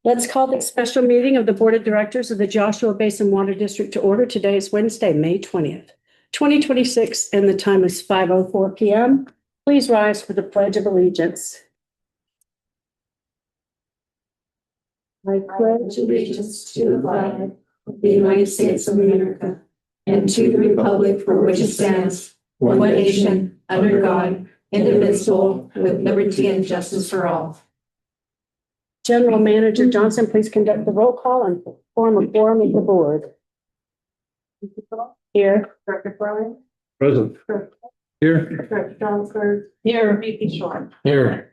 Let's call the special meeting of the Board of Directors of the Joshua Basin Water District to order. Today is Wednesday, May 20th, 2026, and the time is 5:04 p.m. Please rise for the Pledge of Allegiance. I pledge allegiance to the flag of the United States of America and to the republic for which it stands, one nation, under God, indivisible, with liberty and justice for all. General Manager Johnson, please conduct the roll call and form a quorum of the board. Here. Director Brian. Present. Here. Director Johnson. Here. VP Short. Here.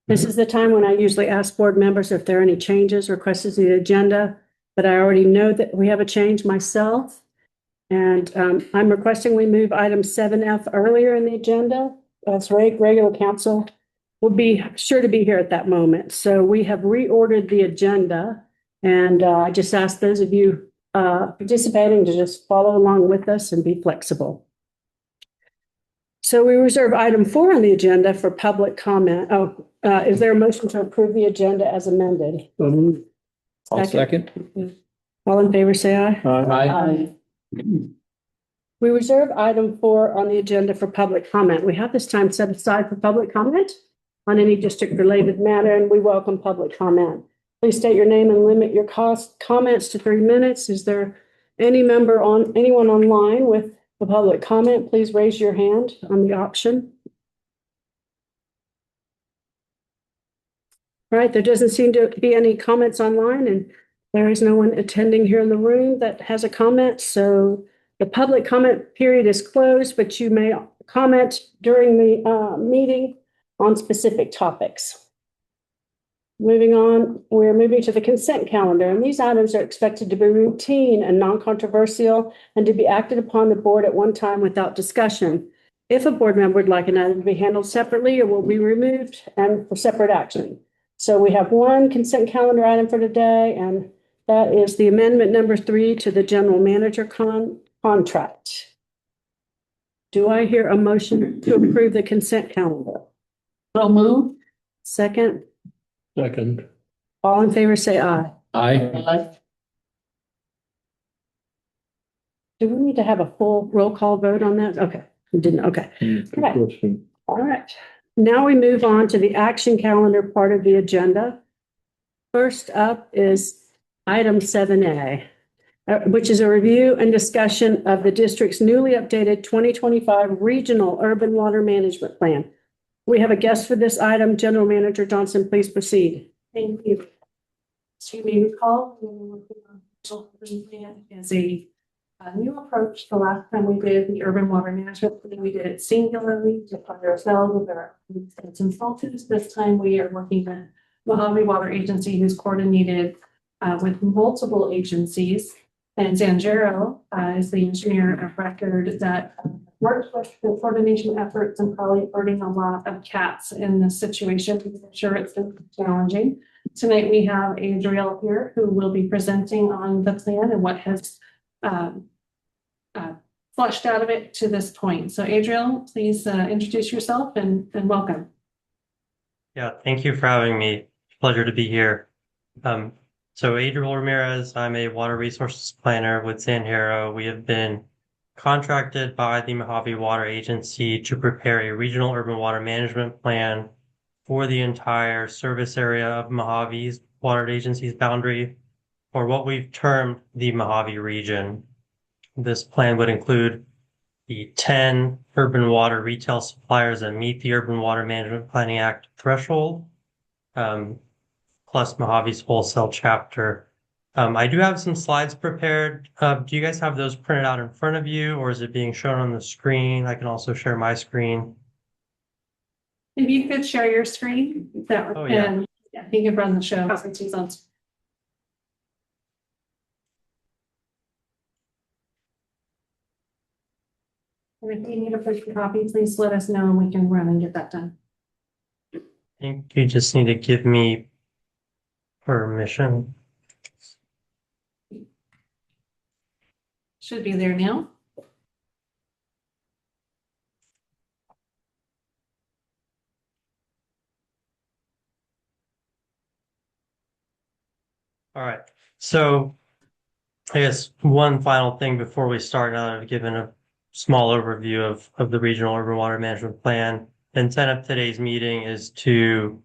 This is the time when I usually ask board members if there are any changes or questions to the agenda, but I already know that we have a change myself. And I'm requesting we move item 7F earlier in the agenda. As regular council will be sure to be here at that moment. So we have reordered the agenda, and I just ask those of you participating to just follow along with us and be flexible. So we reserve item 4 on the agenda for public comment. Is there a motion to approve the agenda as amended? I'll second. All in favor, say aye. Aye. We reserve item 4 on the agenda for public comment. We have this time set aside for public comment on any district-related matter, and we welcome public comment. Please state your name and limit your comments to 3 minutes. Is there anyone online with the public comment? Please raise your hand on the option. All right, there doesn't seem to be any comments online, and there is no one attending here in the room that has a comment. So the public comment period is closed, but you may comment during the meeting on specific topics. Moving on, we're moving to the consent calendar, and these items are expected to be routine and non-controversial and to be acted upon the board at one time without discussion. If a board member would like an item to be handled separately, it will be removed and for separate action. So we have one consent calendar item for today, and that is the amendment number 3 to the general manager contract. Do I hear a motion to approve the consent calendar? So move. Second. Second. All in favor, say aye. Aye. Do we need to have a full roll call vote on that? Okay, we didn't. Okay. Question. All right. Now we move on to the action calendar part of the agenda. First up is item 7A, which is a review and discussion of the district's newly updated 2025 Regional Urban Water Management Plan. We have a guest for this item. General Manager Johnson, please proceed. Thank you. As you may recall, we were working on the urban plan as a new approach. The last time we did the urban water management plan, we did it singularly to fund ourselves with our consultants. This time we are working with Mojave Water Agency, who's coordinated with multiple agencies. And Zanjero is the engineer of record that works with the coordination efforts and probably burning a lot of cats in this situation. I'm sure it's been challenging. Tonight we have Adriel here who will be presenting on the plan and what has flushed out of it to this point. So Adriel, please introduce yourself and welcome. Yeah, thank you for having me. Pleasure to be here. So Adriel Ramirez, I'm a water resources planner with Zanjero. We have been contracted by the Mojave Water Agency to prepare a regional urban water management plan for the entire service area of Mojave's Water Agency's boundary, or what we've termed the Mojave region. This plan would include the 10 urban water retail suppliers that meet the Urban Water Management Planning Act threshold, plus Mojave's wholesale chapter. I do have some slides prepared. Do you guys have those printed out in front of you, or is it being shown on the screen? I can also share my screen. If you could share your screen, that Oh, yeah. and yeah, you can run the show since he's on. And if you need a push copy, please let us know and we can run and get that done. I think you just need to give me permission. Should be there now. All right. So I guess one final thing before we start, now that I've given a small overview of the regional urban water management plan. The intent of today's meeting is to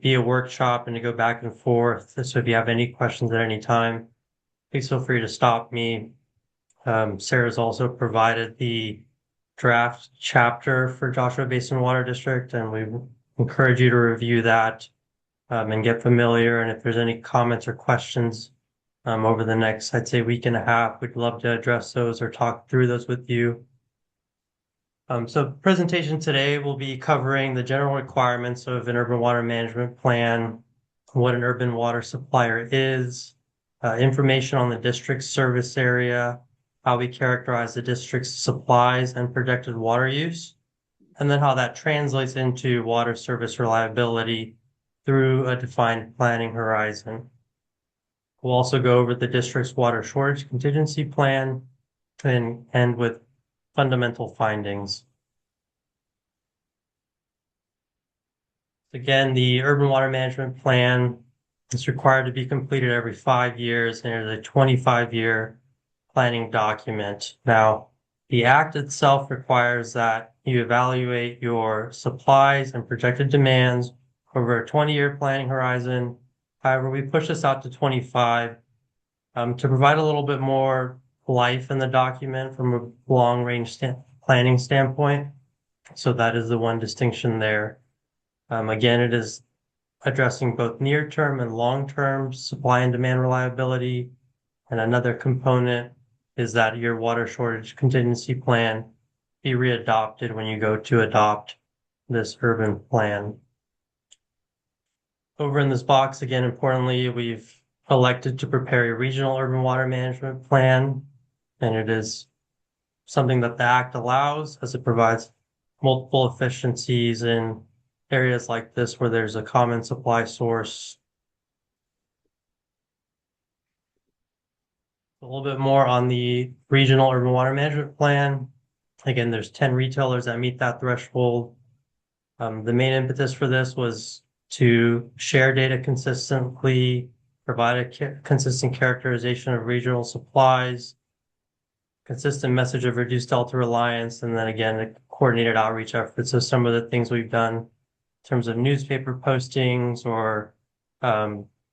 be a workshop and to go back and forth. So if you have any questions at any time, please feel free to stop me. Sarah's also provided the draft chapter for Joshua Basin Water District, and we encourage you to review that and get familiar. And if there's any comments or questions over the next, I'd say, week and a half, we'd love to address those or talk through those with you. So presentation today will be covering the general requirements of an urban water management plan, what an urban water supplier is, information on the district's service area, how we characterize the district's supplies and projected water use, and then how that translates into water service reliability through a defined planning horizon. We'll also go over the district's water shortage contingency plan and end with fundamental findings. Again, the urban water management plan is required to be completed every 5 years, and it is a 25-year planning document. Now, the act itself requires that you evaluate your supplies and projected demands over a 20-year planning horizon. However, we push this out to 25 to provide a little bit more life in the document from a long-range planning standpoint. So that is the one distinction there. Again, it is addressing both near-term and long-term supply and demand reliability. And another component is that your water shortage contingency plan be readopted when you go to adopt this urban plan. Over in this box, again, importantly, we've elected to prepare a regional urban water management plan, and it is something that the Act allows as it provides multiple efficiencies in areas like this where there's a common supply source. A little bit more on the regional urban water management plan. Again, there's 10 retailers that meet that threshold. The main impetus for this was to share data consistently, provide a consistent characterization of regional supplies, consistent message of reduced delta reliance, and then again, a coordinated outreach efforts. So some of the things we've done in terms of newspaper postings or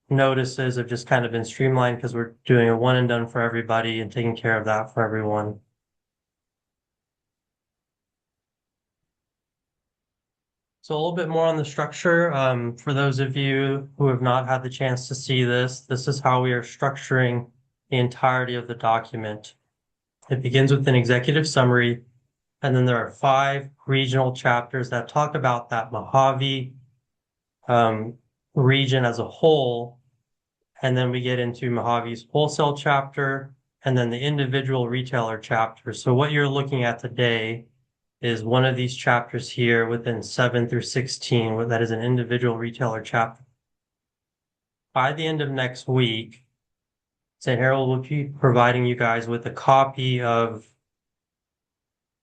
notices have just kind of been streamlined because we're doing a one and done for everybody and taking care of that for everyone. So a little bit more on the structure. For those of you who have not had the chance to see this, this is how we are structuring the entirety of the document. It begins with an executive summary, and then there are 5 regional chapters that talk about that Mojave region as a whole. And then we get into Mojave's wholesale chapter and then the individual retailer chapter. So what you're looking at today is one of these chapters here within 7 through 16, where that is an individual retailer chapter. By the end of next week, St. Harold will be providing you guys with a copy of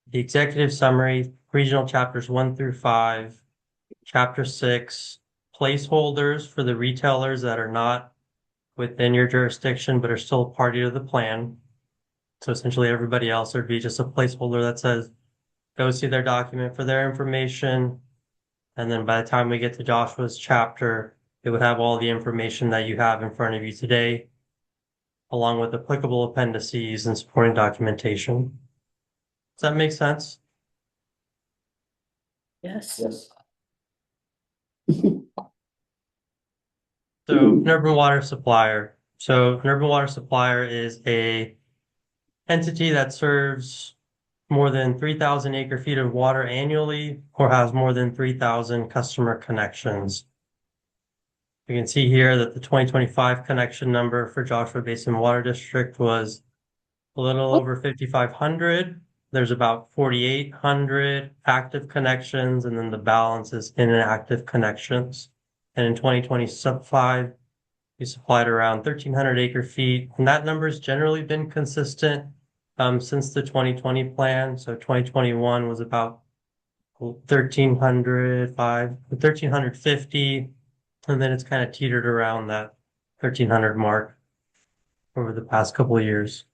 the executive summary, regional chapters 1 through 5, chapter 6, placeholders for the retailers that are not within your jurisdiction but are still a party to the plan. So essentially everybody else, there'd be just a placeholder that says, go see their document for their information. And then by the time we get to Joshua's chapter, it would have all the information that you have in front of you today, along with applicable appendices and supporting documentation. Does that make sense? Yes. So an urban water supplier. So an urban water supplier is a entity that serves more than 3,000 acre feet of water annually or has more than 3,000 customer connections. You can see here that the 2025 connection number for Joshua Basin Water District was a little over 5,500. There's about 4,800 active connections, and then the balance is inactive connections. And in 2025, we supplied around 1,300 acre feet, and that number has generally been consistent since the 2020 plan. So 2021 was about 1,350, and then it's kind of teetered around that 1,300 mark over the past couple of years.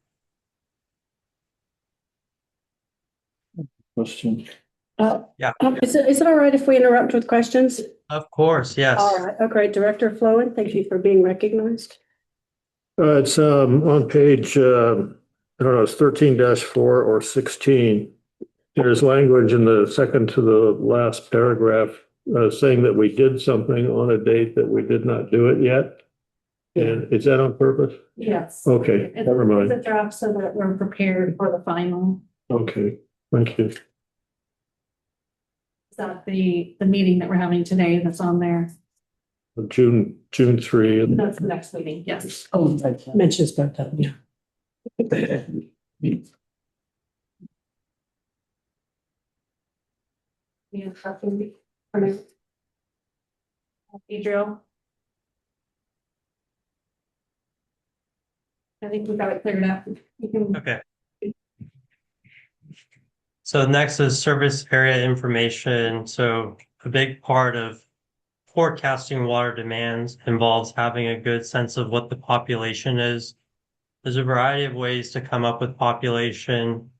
Question. Yeah. Is it all right if we interrupt with questions? Of course, yes. All right, okay, Director Flowen, thank you for being recognized. It's on page, I don't know, it's 13-4 or 16. There's language in the second to the last paragraph saying that we did something on a date that we did not do it yet. And is that on purpose? Yes. Okay, never mind. It's a draft so that we're prepared for the final. Okay, thank you. Is that the meeting that we're having today that's on there? June 3. That's the next meeting, yes. Oh, mentions both of them, yeah. Yeah, something for me. Adriel? I think we got it cleared up. You can- Okay. So next is service area information. So a big part of forecasting water demands involves having a good sense of what the population is. There's a variety of ways to come up with population.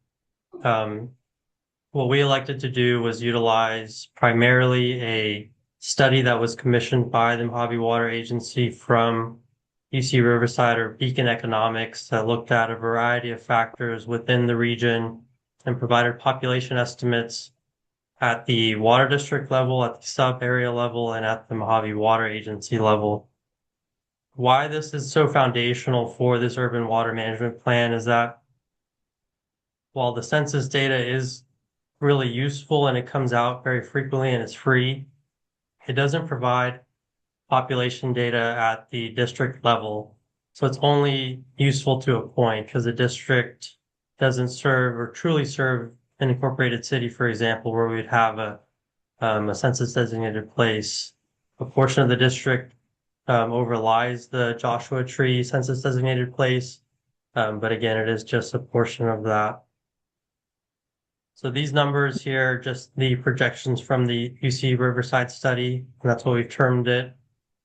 What we elected to do was utilize primarily a study that was commissioned by the Mojave Water Agency from UC Riverside or Beacon Economics that looked at a variety of factors within the region and provided population estimates at the water district level, at the sub area level, and at the Mojave Water Agency level. Why this is so foundational for this urban water management plan is that while the census data is really useful and it comes out very frequently and it's free, it doesn't provide population data at the district level. So it's only useful to a point because the district doesn't serve or truly serve an incorporated city, for example, where we'd have a census designated place. A portion of the district overlies the Joshua Tree census designated place. But again, it is just a portion of that. So these numbers here are just the projections from the UC Riverside study, and that's what we've termed it.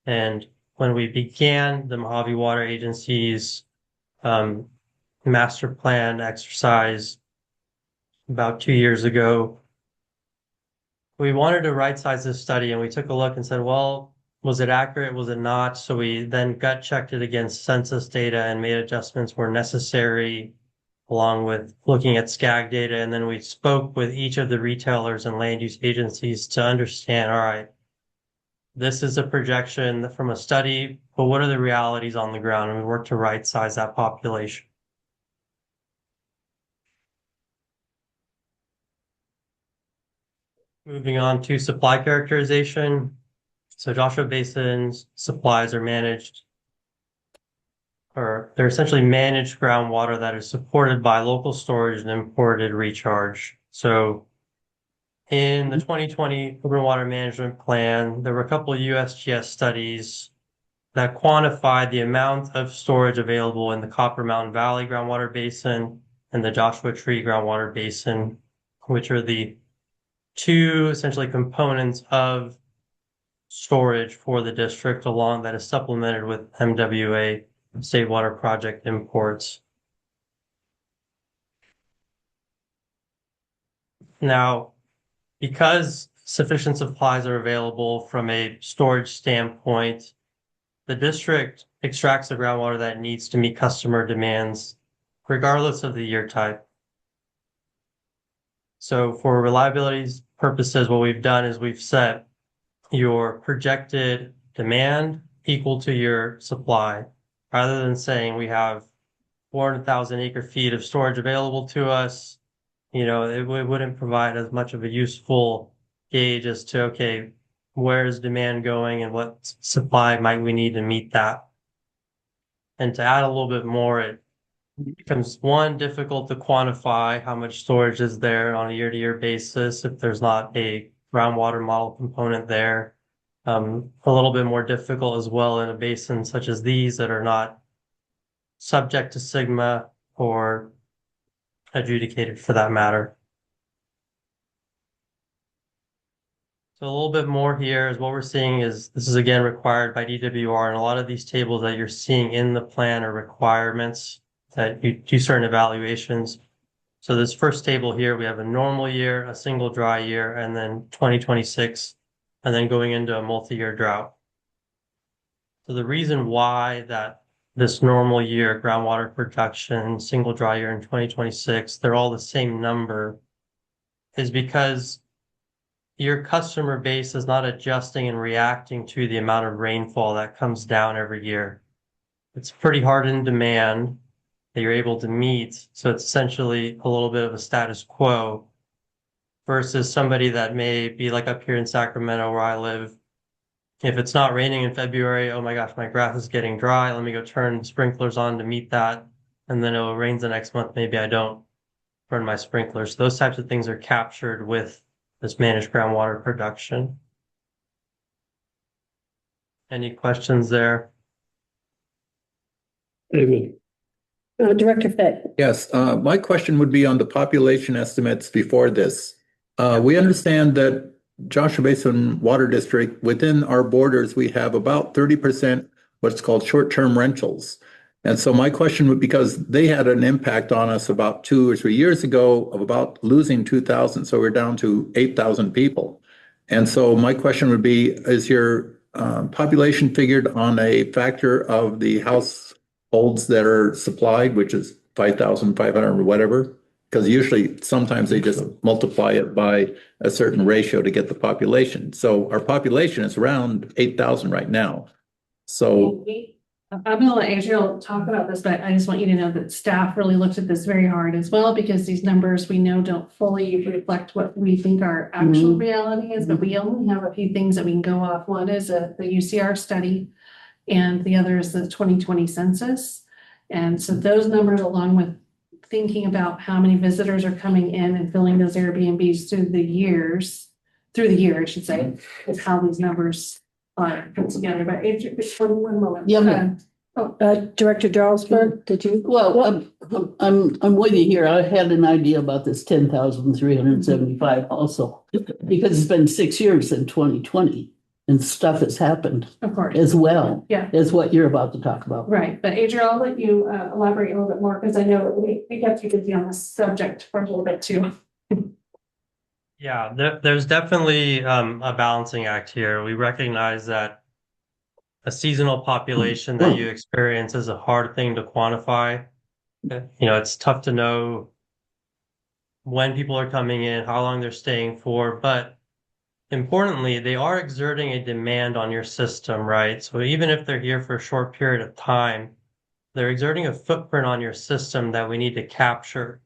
And when we began the Mojave Water Agency's master plan exercise about 2 years ago, we wanted to right size this study and we took a look and said, well, was it accurate? Was it not? So we then gut checked it against census data and made adjustments where necessary, along with looking at SCAG data. And then we spoke with each of the retailers and land use agencies to understand, all right, this is a projection from a study, but what are the realities on the ground? And we worked to right size that population. Moving on to supply characterization. So Joshua Basin's supplies are managed, or they're essentially managed groundwater that is supported by local storage and imported recharge. So in the 2020 Urban Water Management Plan, there were a couple of USGS studies that quantified the amount of storage available in the Copper Mountain Valley groundwater basin and the Joshua Tree groundwater basin, which are the two essentially components of storage for the district along that is supplemented with MWA State Water Project imports. Now, because sufficient supplies are available from a storage standpoint, the district extracts the groundwater that it needs to meet customer demands, regardless of the year type. So for reliability purposes, what we've done is we've set your projected demand equal to your supply, rather than saying we have 400,000 acre feet of storage available to us. You know, it wouldn't provide as much of a useful gauge as to, okay, where is demand going and what supply might we need to meet that. And to add a little bit more, it becomes one, difficult to quantify how much storage is there on a year-to-year basis if there's not a groundwater model component there. A little bit more difficult as well in a basin such as these that are not subject to SGMA or adjudicated for that matter. So a little bit more here is what we're seeing is this is again required by DWR, and a lot of these tables that you're seeing in the plan are requirements that you do certain evaluations. So this first table here, we have a normal year, a single dry year, and then 2026, and then going into a multi-year drought. So the reason why that this normal year, groundwater production, single dry year in 2026, they're all the same number is because your customer base is not adjusting and reacting to the amount of rainfall that comes down every year. It's pretty hard in demand that you're able to meet. So it's essentially a little bit of a status quo versus somebody that may be like up here in Sacramento where I live. If it's not raining in February, oh my gosh, my grass is getting dry. Let me go turn sprinklers on to meet that. And then it rains the next month. Maybe I don't run my sprinklers. Those types of things are captured with this managed groundwater production. Any questions there? David? Director Fett. Yes, my question would be on the population estimates before this. We understand that Joshua Basin Water District, within our borders, we have about 30% what's called short-term rentals. And so my question would, because they had an impact on us about 2 or 3 years ago of about losing 2,000, so we're down to 8,000 people. And so my question would be, is your population figured on a factor of the households that are supplied, which is 5,500 or whatever? Because usually, sometimes they just multiply it by a certain ratio to get the population. So our population is around 8,000 right now. So I'm gonna let Adriel talk about this, but I just want you to know that staff really looked at this very hard as well, because these numbers we know don't fully reflect what we think our actual reality is, but we only have a few things that we can go off. One is the UCR study, and the other is the 2020 census. And so those numbers, along with thinking about how many visitors are coming in and filling those Airbnbs through the year, I should say, is how these numbers are put together. But Adriel, for 1 moment. Yeah. Director Jarlsberg, did you? Well, I'm with you here. I had an idea about this 10,375 also, because it's been 6 years in 2020 and stuff has happened Of course. as well. Yeah. As what you're about to talk about. Right, but Adriel, I'll let you elaborate a little bit more, because I know we kept you busy on this subject for a little bit too. Yeah, there's definitely a balancing act here. We recognize that a seasonal population that you experience is a hard thing to quantify. You know, it's tough to know when people are coming in, how long they're staying for, but importantly, they are exerting a demand on your system, right? So even if they're here for a short period of time, they're exerting a footprint on your system that we need to capture.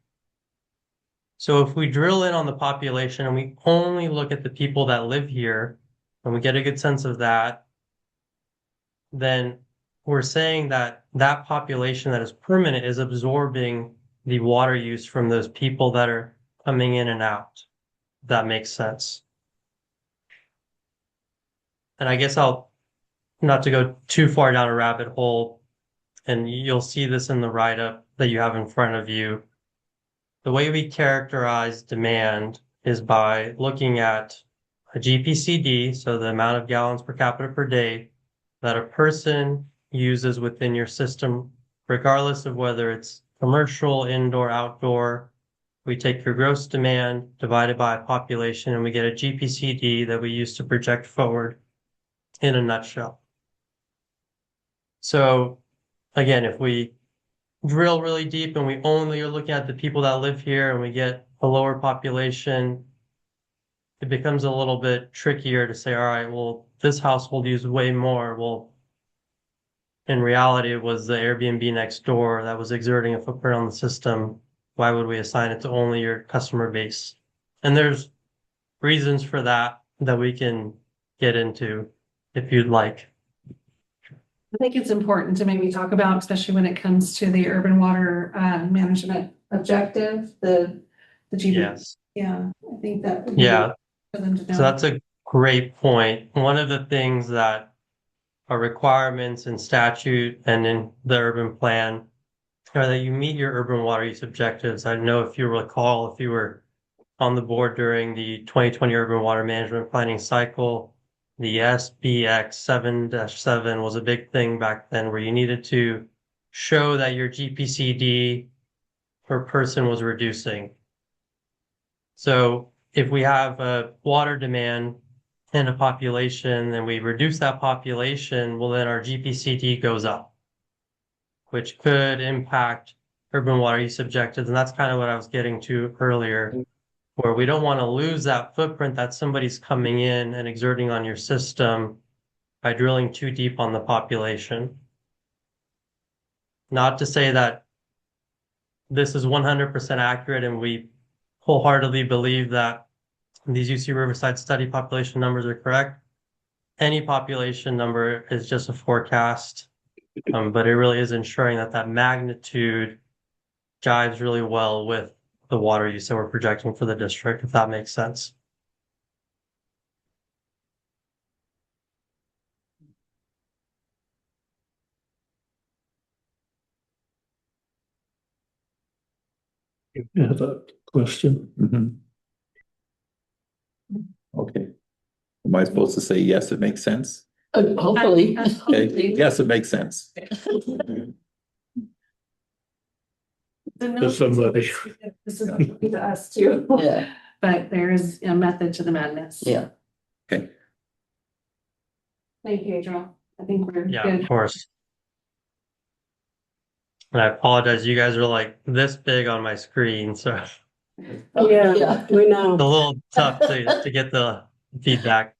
So if we drill in on the population and we only look at the people that live here, and we get a good sense of that, then we're saying that that population that is permanent is absorbing the water use from those people that are coming in and out. If that makes sense. And I guess I'll, not to go too far down a rabbit hole, and you'll see this in the write-up that you have in front of you. The way we characterize demand is by looking at a GPCD, so the amount of gallons per capita per day that a person uses within your system, regardless of whether it's commercial, indoor, outdoor. We take your gross demand divided by a population, and we get a GPCD that we use to project forward in a nutshell. So again, if we drill really deep and we only are looking at the people that live here and we get a lower population, it becomes a little bit trickier to say, all right, well, this household used way more. Well, in reality, it was the Airbnb next door that was exerting a footprint on the system. Why would we assign it to only your customer base? And there's reasons for that that we can get into if you'd like. I think it's important to maybe talk about, especially when it comes to the urban water management objective, the GB. Yes. Yeah, I think that would be Yeah. for them to know. So that's a great point. One of the things that are requirements in statute and in the urban plan are that you meet your urban water use objectives. I know if you recall, if you were on the board during the 2020 urban water management planning cycle. The SBX 7-7 was a big thing back then where you needed to show that your GPCD per person was reducing. So if we have a water demand in a population and we reduce that population, well, then our GPCD goes up, which could impact urban water use objectives. And that's kind of what I was getting to earlier, where we don't want to lose that footprint that somebody's coming in and exerting on your system by drilling too deep on the population. Not to say that this is 100% accurate and we wholeheartedly believe that these UC Riverside study population numbers are correct. Any population number is just a forecast, but it really is ensuring that that magnitude jives really well with the water use that we're projecting for the district, if that makes sense. I have a question. Mhm. Okay. Am I supposed to say, yes, it makes sense? Hopefully. Okay, yes, it makes sense. To somebody. This is to us too. Yeah, But there is a method to the madness. yeah. Okay, Thank you, Adriel. I think we're Yeah, good. of course. And I apologize, you guys are like this big on my screen, so Yeah, we it's a know. little tough to get the feedback.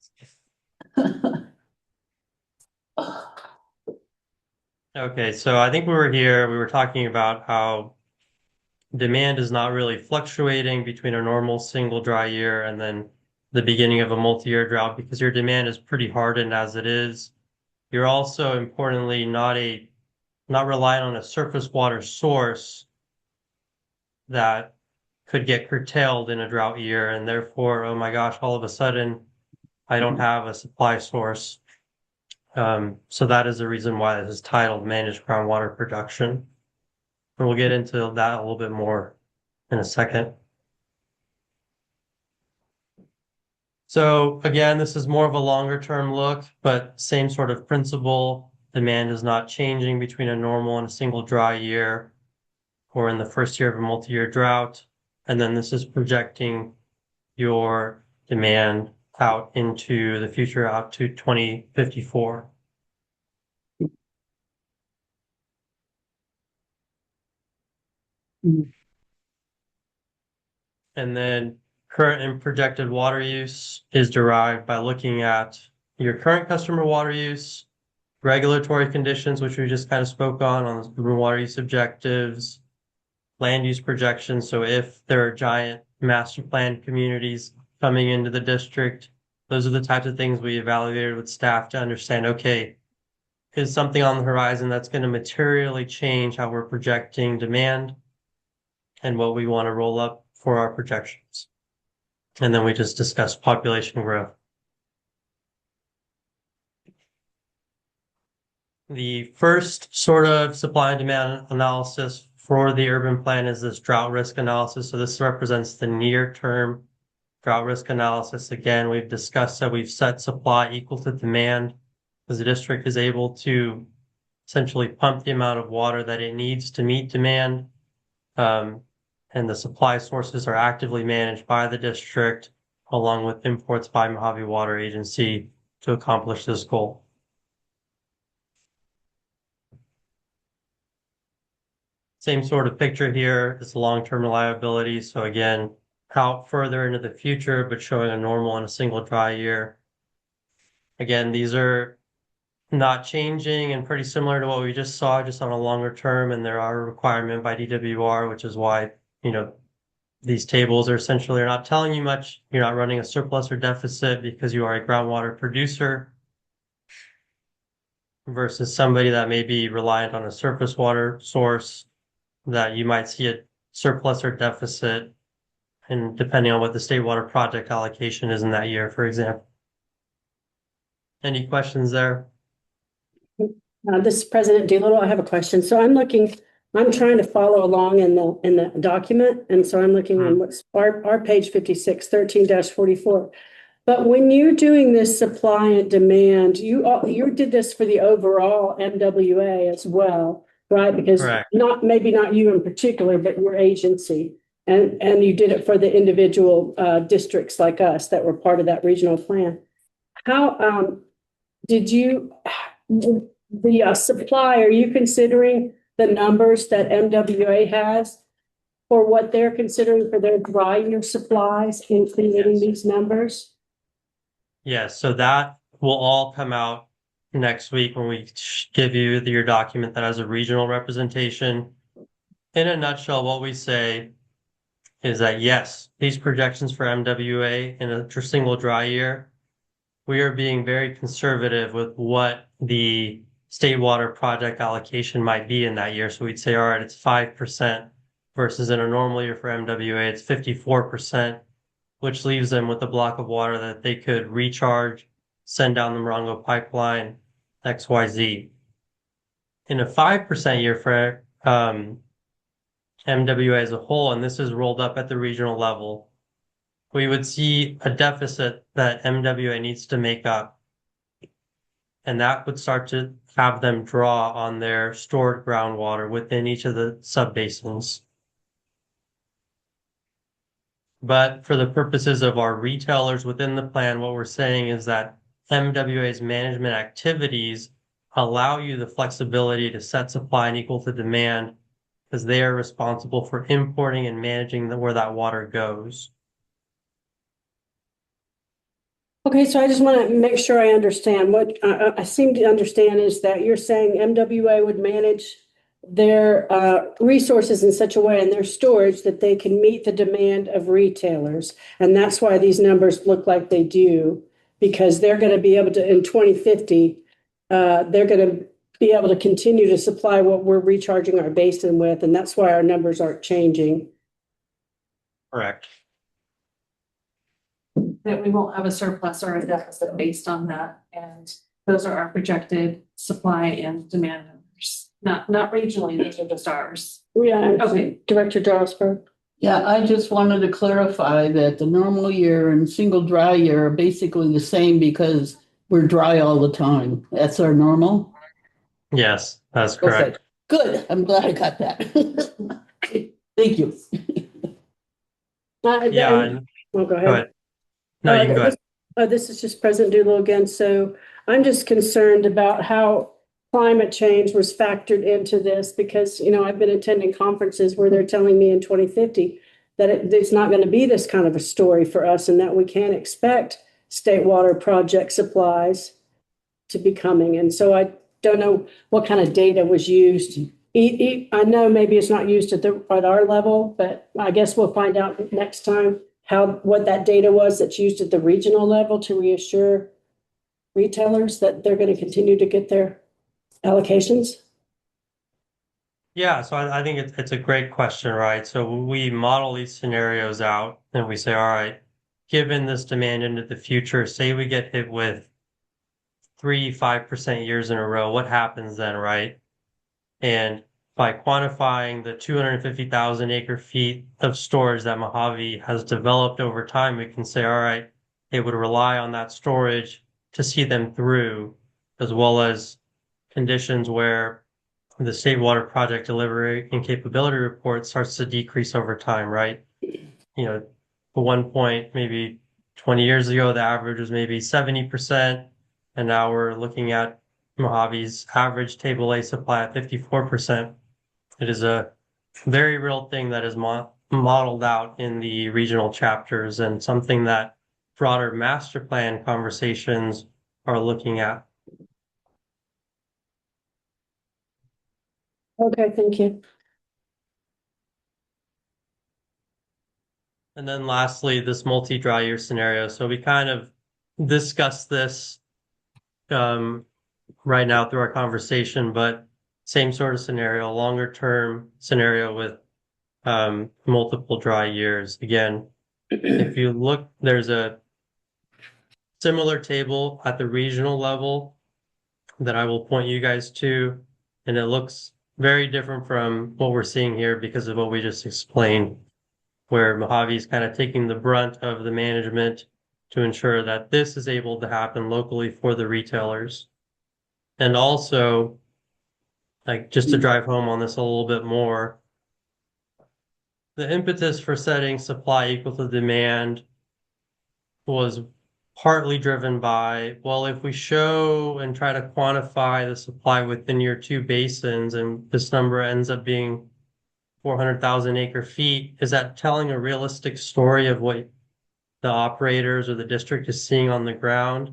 Okay, so I think we were talking about how demand is not really fluctuating between a normal single dry year and then the beginning of a multi-year drought because your demand is pretty hardened as it is. You're also importantly not relying on a surface water source that could get curtailed in a drought year and therefore, oh my gosh, all of a sudden I don't have a supply source. So that is the reason why this is titled Managed Groundwater Production. And we'll get into that a little bit more in a second. So again, this is more of a longer term look, but same sort of principle. Demand is not changing between a normal and a single dry year or in the first year of a multi-year drought. And then this is projecting your demand out into the future, out to 2054. And then current and projected water use is derived by looking at your current customer water use, regulatory conditions, which we just kind of spoke on the water use objectives, land use projections. So if there are giant master plan communities coming into the district, those are the types of things we evaluated with staff to understand, okay, is something on the horizon that's going to materially change how we're projecting demand and what we want to roll up for our projections. And then we just discussed population growth. The first sort of supply and demand analysis for the urban plan is this drought risk analysis. So this represents the near term drought risk analysis. Again, we've discussed that we've set supply equal to demand because the district is able to essentially pump the amount of water that it needs to meet demand. And the supply sources are actively managed by the district along with imports by Mojave Water Agency to accomplish this goal. Same sort of picture here is long-term reliability. So again, out further into the future, but showing a normal and a single dry year. Again, these are not changing and pretty similar to what we just saw, just on a longer term. And there are a requirement by DWR, which is why, these tables are essentially not telling you much. You're not running a surplus or deficit because you are a groundwater producer versus somebody that may be reliant on a surface water source that you might see a surplus or deficit, and depending on what the state water project allocation is in that year, for example. Any questions there? This is President Doolittle. I have a question. So I'm looking I'm trying to follow along in the document, and so I'm looking on what's our page 56, 13-44. But when you're doing this supply and demand, you did this for the overall MWA as well, right? Because Correct. maybe not you in particular, but your agency. And you did it for the individual districts like us that were part of that regional plan. How did you the supply, are you considering the numbers that MWA has for what they're considering for their dry year supplies, including Yes. these numbers? Yes, so that will all come out next week when we give you your document that has a regional representation. In a nutshell, what we say is that yes, these projections for MWA in a single dry year, we are being very conservative with what the state water project allocation might be in that year. So we'd say, all right, it's 5% versus in a normal year for MWA, it's 54%, which leaves them with a block of water that they could recharge, send down the Morongo pipeline, XYZ. In a 5% year for MWA as a whole, and this is rolled up at the regional level, we would see a deficit that MWA needs to make up. And that would start to have them draw on their stored groundwater within each of the subbasins. But for the purposes of our retailers within the plan, what we're saying is that MWA's management activities allow you the flexibility to set supply and equal to demand because they are responsible for importing and managing where that water goes. Okay, so I just want to make sure I understand. What I seem to understand is that you're saying MWA would manage their resources in such a way and their storage that they can meet the demand of retailers. And that's why these numbers look like they do, because they're going to be able to, in 2050, they're going to be able to continue to supply what we're recharging our basin with. And that's why our numbers aren't changing. Correct. That we won't have a surplus or a deficit based on that. And those are our projected supply and demand numbers. Not regionally, those are just ours. Yeah, Okay. Director Jarlsberg. Yeah, I just wanted to clarify that the normal year and single dry year are basically the same because we're dry all the time. That's our normal. Yes, that's correct. Okay, good. I'm glad I got that. Thank you. Yeah, and Well, go go ahead. ahead. No, you can go ahead. This is just President Doolittle again. So I'm just concerned about how climate change was factored into this because, I've been attending conferences where they're telling me in 2050 that it's not going to be this kind of a story for us and that we can't expect state water project supplies to be coming. And so I don't know what kind of data was used. I know maybe it's not used at our level, but I guess we'll find out next time what that data was that's used at the regional level to reassure retailers that they're going to continue to get their allocations. Yeah, so I think it's a great question, right? So we model these scenarios out and we say, all right, given this demand into the future, say we get hit with 5% years in a row, what happens then, right? And by quantifying the 250,000 acre feet of storage that Mojave has developed over time, we can say, all right, it would rely on that storage to see them through, as well as conditions where the state water project delivery and capability report starts to decrease over time, right? At one point, maybe 20 years ago, the average was maybe 70%, and now we're looking at Mojave's average table A supply at 54%. It is a very real thing that is modeled out in the regional chapters and something that broader master plan conversations are looking at. Okay, thank you. And then lastly, this multi-dry year scenario. So we kind of discussed this right now through our conversation, but same sort of scenario, longer term scenario with multiple dry years. Again, if you look, there's a similar table at the regional level that I will point you guys to, and it looks very different from what we're seeing here because of what we just explained, where Mojave is kind of taking the brunt of the management to ensure that this is able to happen locally for the retailers. And also, like just to drive home on this a little bit more, the impetus for setting supply equal to demand was partly driven by, well, if we show and try to quantify the supply within your two basins and this number ends up being 400,000 acre feet, is that telling a realistic story of what the operators or the district is seeing on the ground?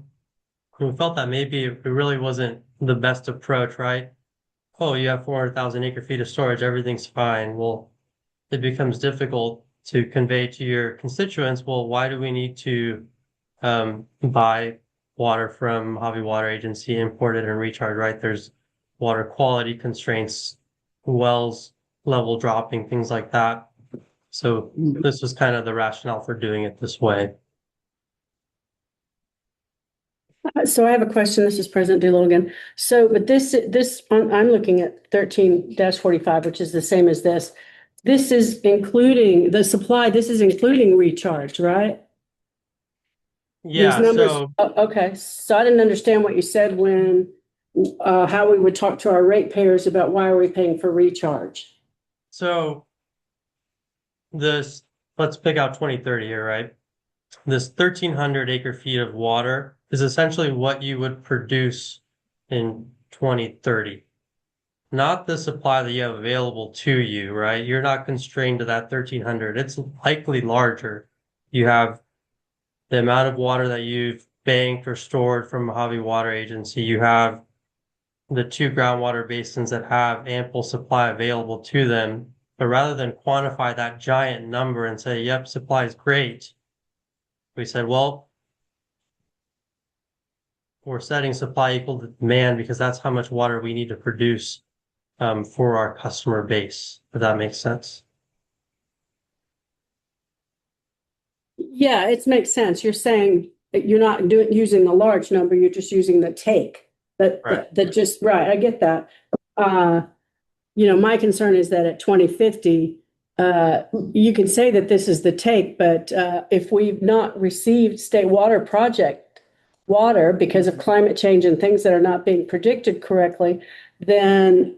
And we felt that maybe it really wasn't the best approach, right? Oh, you have 400,000 acre feet of storage, everything's fine. Well, it becomes difficult to convey to your constituents, well, why do we need to buy water from Mojave Water Agency, import it and recharge, right? There's water quality constraints, wells level dropping, things like that. So this was kind of the rationale for doing it this way. So I have a question. This is President Doolittle again. So, but I'm looking at 13-45, which is the same as this. This is including the supply. This is including recharge, right? Yeah, These numbers. so Okay. So I didn't understand what you said when, how we would talk to our ratepayers about why are we paying for recharge? so this, let's pick out 2030 here, right? This 1,300 acre feet of water is essentially what you would produce in 2030. Not the supply that you have available to you, right? You're not constrained to that 1,300. It's likely larger. You have the amount of water that you've banked or stored from Mojave Water Agency. You have the two groundwater basins that have ample supply available to them. But rather than quantify that giant number and say, yep, supply is great, we said, well, we're setting supply equal to demand because that's how much water we need to produce for our customer base, if that makes sense. Yeah, it makes sense. You're saying that you're not using the large number, you're just using the take. Right. Right, I get that. My concern is that at 2050, you can say that this is the take, but if we've not received state water project water because of climate change and things that are not being predicted correctly, then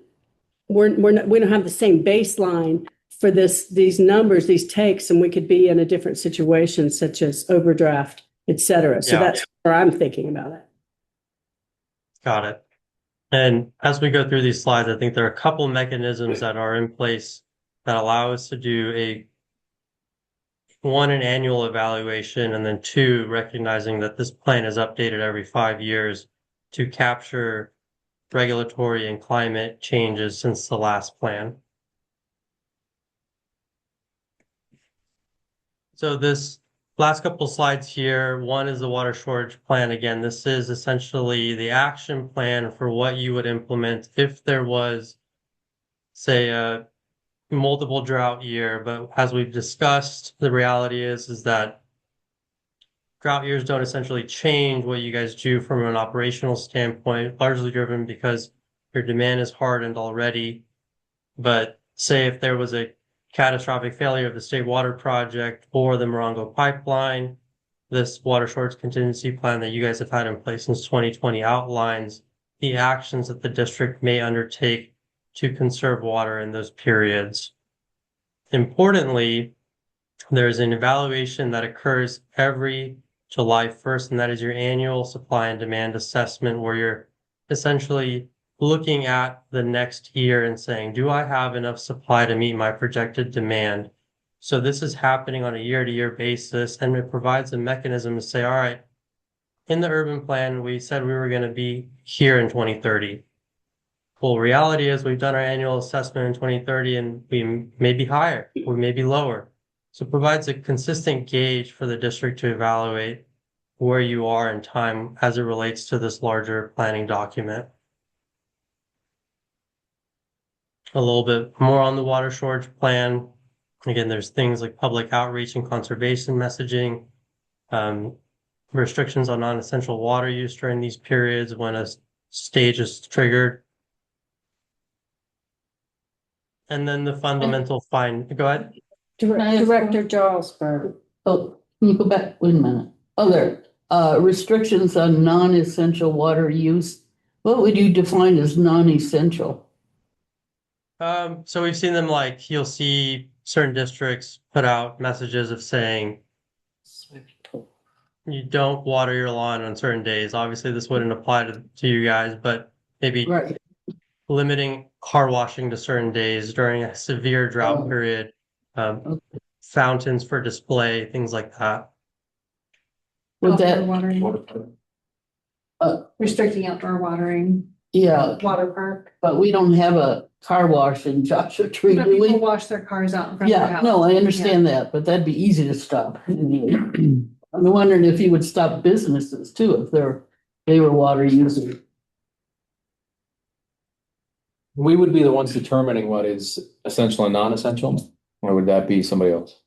we don't have the same baseline for these numbers, these takes, and we could be in a different situation, such as overdraft, et cetera. So Yeah. that's where I'm thinking about it. Got it. And as we go through these slides, I think there are a couple mechanisms that are in place that allow us to do an annual evaluation, and then two, recognizing that this plan is updated every 5 years to capture regulatory and climate changes since the last plan. So this last couple slides here, one is the water shortage plan. Again, this is essentially the action plan for what you would implement if there was, say, a multiple drought year. But as we've discussed, the reality is that drought years don't essentially change what you guys do from an operational standpoint, largely driven because your demand is hardened already. But say if there was a catastrophic failure of the state water project or the Morongo pipeline, this water shortage contingency plan that you guys have had in place since 2020 outlines the actions that the district may undertake to conserve water in those periods. Importantly, there's an evaluation that occurs every July 1st, and that is your annual supply and demand assessment, where you're essentially looking at the next year and saying, do I have enough supply to meet my projected demand? So this is happening on a year-to-year basis, and it provides a mechanism to say, all right, in the urban plan, we said we were going to be here in 2030. Well, reality is we've done our annual assessment in 2030 and we may be higher, we may be lower. So it provides a consistent gauge for the district to evaluate where you are in time as it relates to this larger planning document. A little bit more on the water shortage plan. Again, there's things like public outreach and conservation messaging, restrictions on non-essential water use during these periods when a stage is triggered. And then the fundamental go ahead. Can I ask Director Jarlsberg. Oh, can you go back? Wait a minute. Oh, there. Restrictions on non-essential water use. What would you define as non-essential? So we've seen them like you'll see certain districts put out messages of saying you don't water your lawn on certain days. Obviously, this wouldn't apply to you guys, but maybe Right. limiting car washing to certain days during a severe drought Oh. period, Okay. fountains for display, things like that. Would Outdoor that, watering, uh, restricting outdoor watering, yeah, water park. but we don't have a car wash in Joshua Tree, But do people we? wash their cars out in front of their Yeah, house. no, I understand that, but that'd be easy to stop. I'm wondering if you would stop businesses too, if they were water users. We would be the ones determining what is essential and non-essential, or would that be somebody else?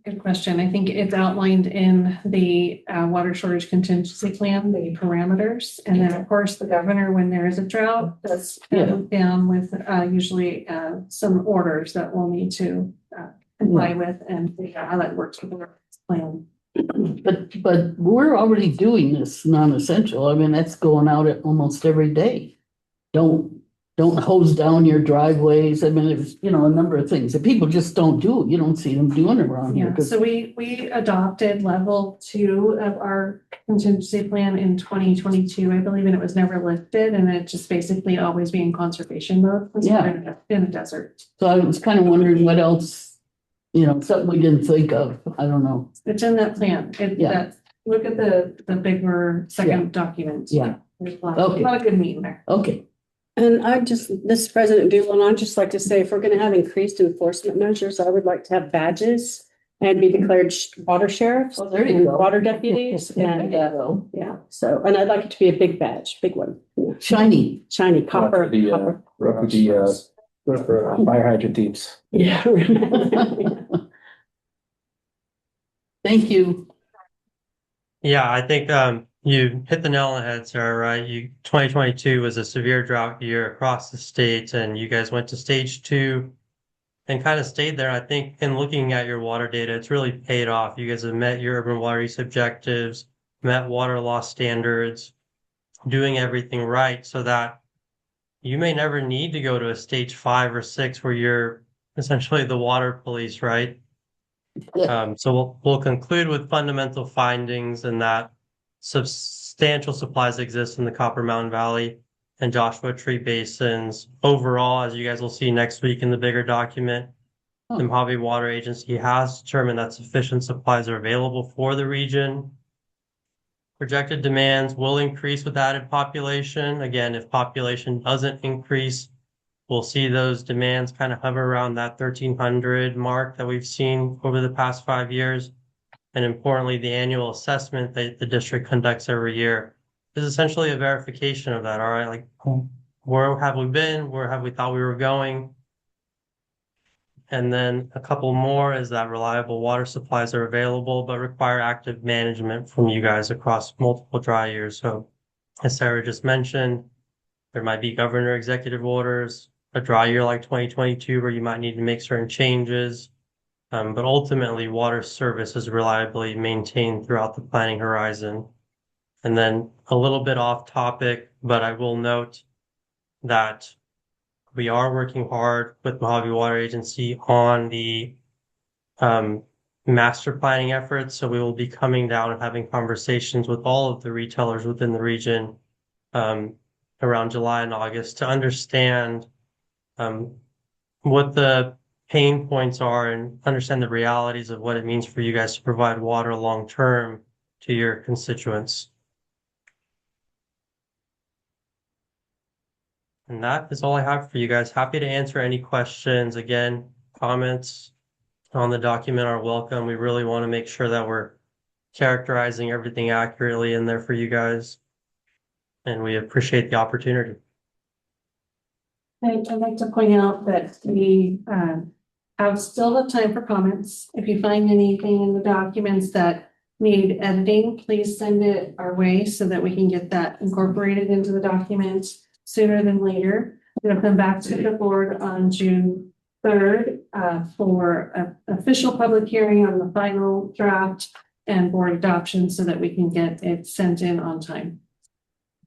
Good question. I think it's outlined in the water shortage contingency plan, the parameters. And then, of course, the governor, when there is a drought, does come down with usually some orders that we'll need to comply with and figure out how that works with the plan. But we're already doing this non-essential. I mean, that's going out at almost every day. Don't hose down your driveways. I mean, there's, a number of things that people just don't do. You don't see them doing around here. Yeah, 'Cause- so we adopted level 2 of our contingency plan in 2022, I believe, and it was never lifted, and it just basically always be in conservation mode. 'Cause we're in a desert. So I was kind of wondering what else, something we didn't think of. I don't know. It's in that plan. Yeah. Look at the bigger second document. Yeah. There's a lot, Okay. a lot of good meat in there. Okay. And this is President Doolin, I'd just like to say, if we're going to have increased enforcement measures, I would like to have badges and be declared water sheriffs. Oh, there you and go. Water deputies and, yeah, so, and I'd like it to be a big badge, big one, Shiny. shiny copper. The, copper. for fire hydrant thieves. Yeah. Thank you. Yeah, I think you hit the nail on the head, Sarah, right? 2022 was a severe drought year across the state, and you guys went to stage 2 and kind of stayed there. I think in looking at your water data, it's really paid off. You guys have met your urban water use objectives, met water loss standards, doing everything right so that you may never need to go to a stage 5 or 6 where you're essentially the water police, right? So we'll conclude with fundamental findings and that substantial supplies exist in the Copper Mountain Valley and Joshua Tree basins. Overall, as you guys will see next week in the bigger document, the Mojave Water Agency has determined that sufficient supplies are available for the region. Projected demands will increase with added population. Again, if population doesn't increase, we'll see those demands kind of hover around that 1,300 mark that we've seen over the past 5 years. And importantly, the annual assessment that the district conducts every year is essentially a verification of that. All right, like where have we been? Where have we thought we were going? And then a couple more is that reliable water supplies are available, but require active management from you guys across multiple dry years. So as Sarah just mentioned, there might be governor executive orders, a dry year like 2022 where you might need to make certain changes. But ultimately, water service is reliably maintained throughout the planning horizon. And then a little bit off topic, but I will note that we are working hard with Mojave Water Agency on the master planning efforts. So we will be coming down and having conversations with all of the retailers within the region around July and August to understand what the pain points are and understand the realities of what it means for you guys to provide water long term to your constituents. And that is all I have for you guys. Happy to answer any questions. Again, comments on the document are welcome. We really want to make sure that we're characterizing everything accurately in there for you guys. And we appreciate the opportunity. I'd like to point out that we have still have time for comments. If you find anything in the documents that need editing, please send it our way so that we can get that incorporated into the document sooner than later. It'll come back to the board on June 3rd for an official public hearing on the final draft and board adoption so that we can get it sent in on time.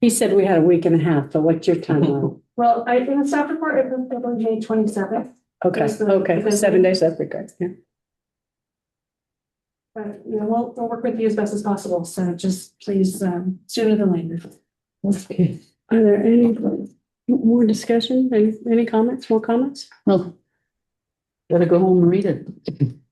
He said we had a week and a half, but what's your timeline? Well, in the staff report, it was February May 27th. Okay, okay, 7 days, that'd be great. Yeah. But, you know, we'll work with you as best as possible. So just please, sooner than later. Okay. Are there any more discussion? Any comments, more comments? No. Gotta go home and read it.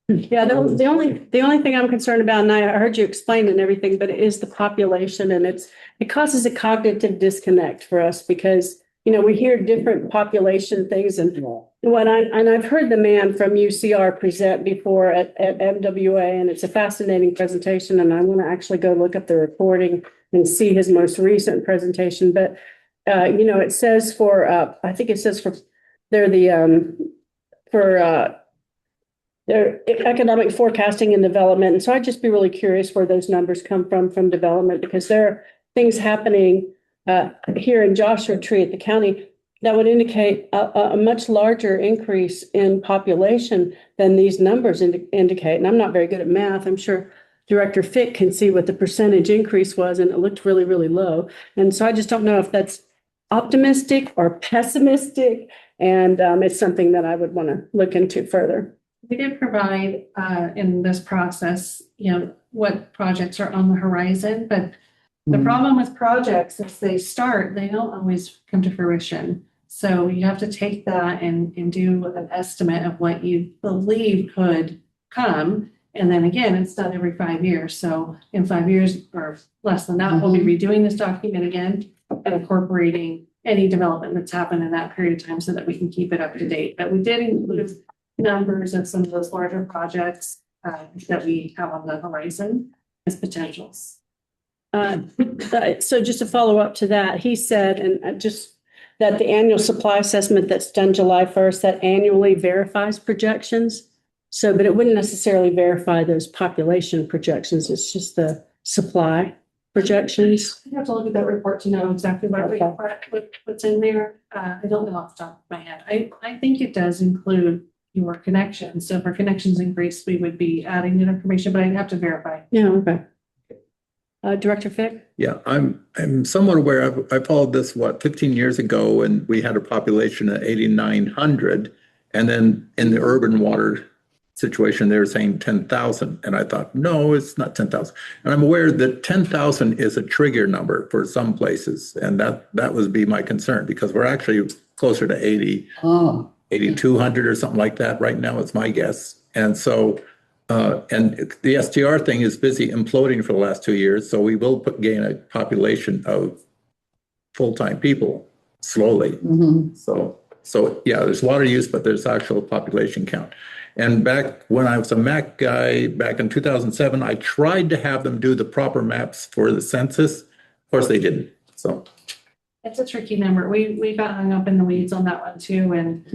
Yeah, the only thing I'm concerned about, and I heard you explain and everything, but it is the population, and it causes a cognitive disconnect for us because, you know, we hear different population things, and I've heard the man from UCR present before at MWA, and it's a fascinating presentation, and I want to actually go look up the recording and see his most recent presentation. But you know, it says I think it says they're their economic forecasting and development. And so I'd just be really curious where those numbers come from development, because there are things happening here in Joshua Tree at the county that would indicate a much larger increase in population than these numbers indicate. And I'm not very good at math. I'm sure Director Fick can see what the percentage increase was, and it looked really, really low. And so I just don't know if that's optimistic or pessimistic. And it's something that I would want to look into further. We did provide in this process, you know, what projects are on the horizon, but the problem with projects is they start, they don't always come to fruition. So you have to take that and do an estimate of what you believe could come. And then again, it's done every 5 years. So in 5 years or less than that, we'll be redoing this document again and incorporating any development that's happened in that period of time so that we can keep it up to date. But we did include numbers of some of those larger projects that we have on the horizon as potentials. So just to follow up to that, he said, and just that the annual supply assessment that's done July 1st, that annually verifies projections. So, but it wouldn't necessarily verify those population projections. It's just the supply projections. You have to look at that report to know exactly what's in there. I don't know off the top of my head. I think it does include your connections. So for connections increase, we would be adding that information, but I'd have to verify. Yeah, okay. Director Fick? Yeah, I'm somewhat aware. I followed this, 15 years ago, and we had a population of 8,900. And then in the urban water situation, they were saying 10,000. And I thought, no, it's not 10,000. And I'm aware that 10,000 is a trigger number for some places. And that would be my concern, because we're actually closer to 80. Oh. 8,200 or something like that right now, it's my guess. And so, and the STR thing is busy imploding for the last 2 years. So we will gain a population of full-time people slowly. So yeah, there's water use, but there's actual population count. And back when I was a MAC guy, back in 2007, I tried to have them do the proper maps for the census. Of course, they didn't. So it's a tricky number. We got hung up in the weeds on that one too. And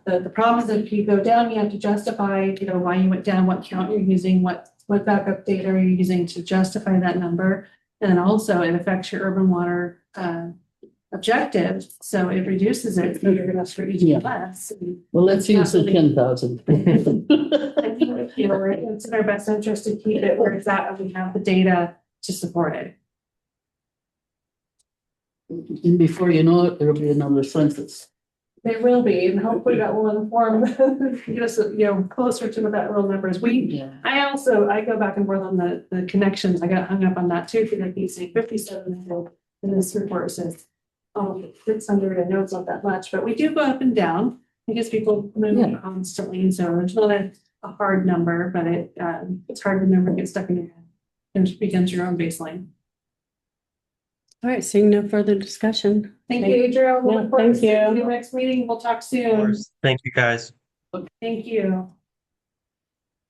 the problem is that if you go down, you have to justify, you know, why you went down, what count you're using, what backup data are you using to justify that number. And then also it affects your urban water objective. So it reduces it. So you're going to start using less. Well, let's use the 10,000. I think, you know, it's in our best interest to keep it where it's at and we have the data to support it. And before you know it, there'll be another census. There will be, and hopefully that will inform, get us, you know, closer to what that real number is. I go back and forth on the connections. I got hung up on that too, because I keep saying 57, and this report says, 600. I know it's not that much, but we do go up and down because people move constantly. And so there's not a hard number, but it's hard to remember, get stuck in your head, and it becomes your own baseline. All right, seeing no further discussion. Thank you, Adriel. We'll look forward to thank seeing you. you next meeting. We'll talk Of soon. course. Thank you, guys. Thank you.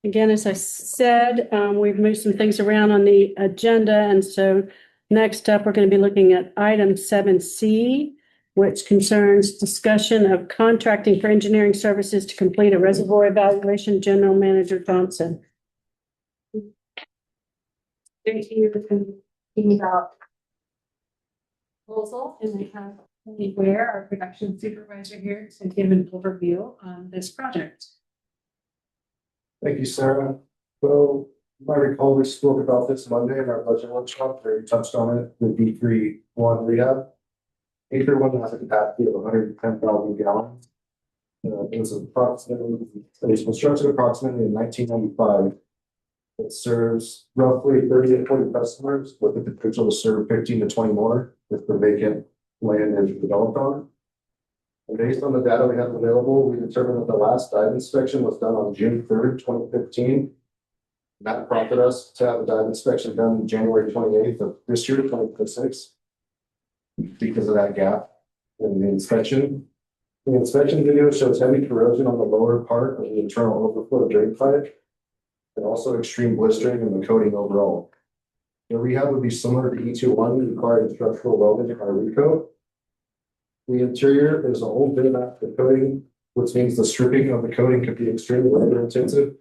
Again, as I said, we've moved some things around on the agenda. And so next up, we're going to be looking at item 7C, which concerns discussion of contracting for engineering services to complete a reservoir evaluation. General Manager Johnson. Thank you for thinking about proposal, and we have Cindy Ware, our production supervisor here, to give an overview on this project. Thank you, Sarah. So you might recall we spoke about this Monday in our budget workshop, where we touched on it, the D3-1 rehab. D3-1 has a capacity of 110,000 gallons. It was constructed approximately in 1995. It serves roughly 30 to 40 customers with the potential to serve 15 to 20 more if the vacant land is developed on. And based on the data we have available, we determined that the last dive inspection was done on June 3rd, 2015. That prompted us to have a dive inspection done January 28th of this year, 2026, because of that gap in the inspection. The inspection video shows heavy corrosion on the lower part of the internal overflow drain pipe, and also extreme blistering in the coating overall. The rehab would be similar to E2-1, requiring structural welding or recoat. The interior is an old bit of the coating, which means the stripping of the coating could be extremely labor intensive.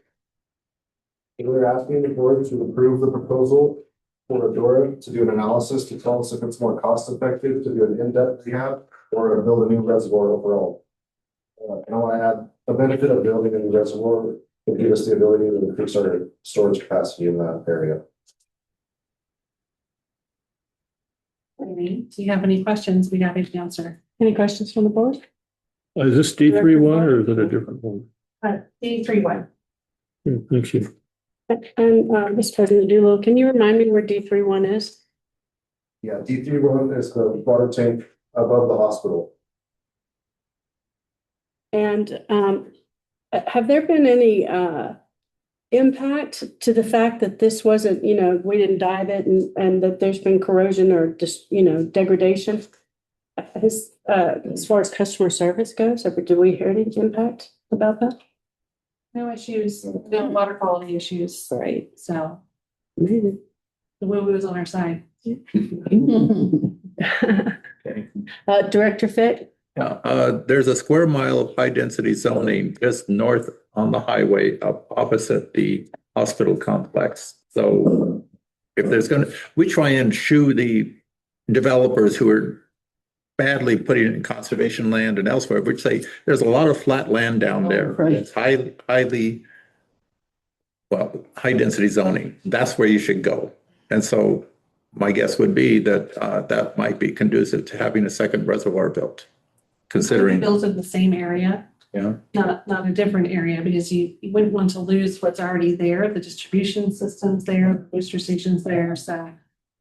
We're asking the board to approve the proposal for Adora to do an analysis to tell us if it's more cost effective to do an in-depth rehab or build a new reservoir overall. And I want to add a benefit of building a new reservoir to give us the ability to increase our storage capacity in that area. Amy, do you have any questions? We have to answer. Any questions from the board? Is this D3-1 or is it a different one? D3-1. Thank you. And Mr. President Doolittle, can you remind me where D3-1 is? Yeah, D3-1 is the water tank above the hospital. And have there been any impact to the fact that this wasn't, we didn't dive it and that there's been corrosion or just, degradation? As far as customer service goes, or do we hear any impact about that? No issues, no water quality issues. Right. So Amazing. the woo was on our side. Director Fitt? Yeah, there's a square mile of high density zoning just north on the highway up opposite the hospital complex. So if we try and shoo the developers who are badly putting it in conservation land and elsewhere, which say there's a lot of flat land down there. right. It's high density zoning. That's where you should go. And so my guess would be that that might be conducive to having a second reservoir built, considering. Built in the same area. Yeah. Not a different area, because you wouldn't want to lose what's already there, the distribution systems there, the booster stations there, so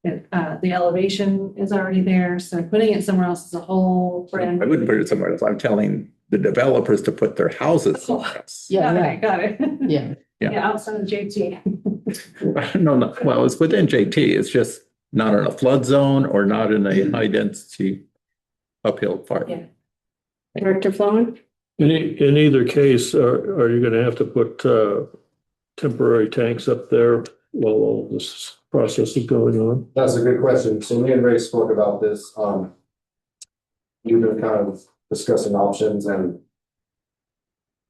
the elevation is already there, so putting it somewhere else is a whole brand. I wouldn't put it somewhere else. I'm telling the developers to put their houses somewhere else. Yeah, Got it. yeah. Yeah, outside of JT. No, well, it's within JT. It's just not in a flood zone or not in a high density uphill part. Yeah. Director Flowen? In either case, are you going to have to put temporary tanks up there while all this process is going on? That's a good question. So me and Ray spoke about this. We've been kind of discussing options, and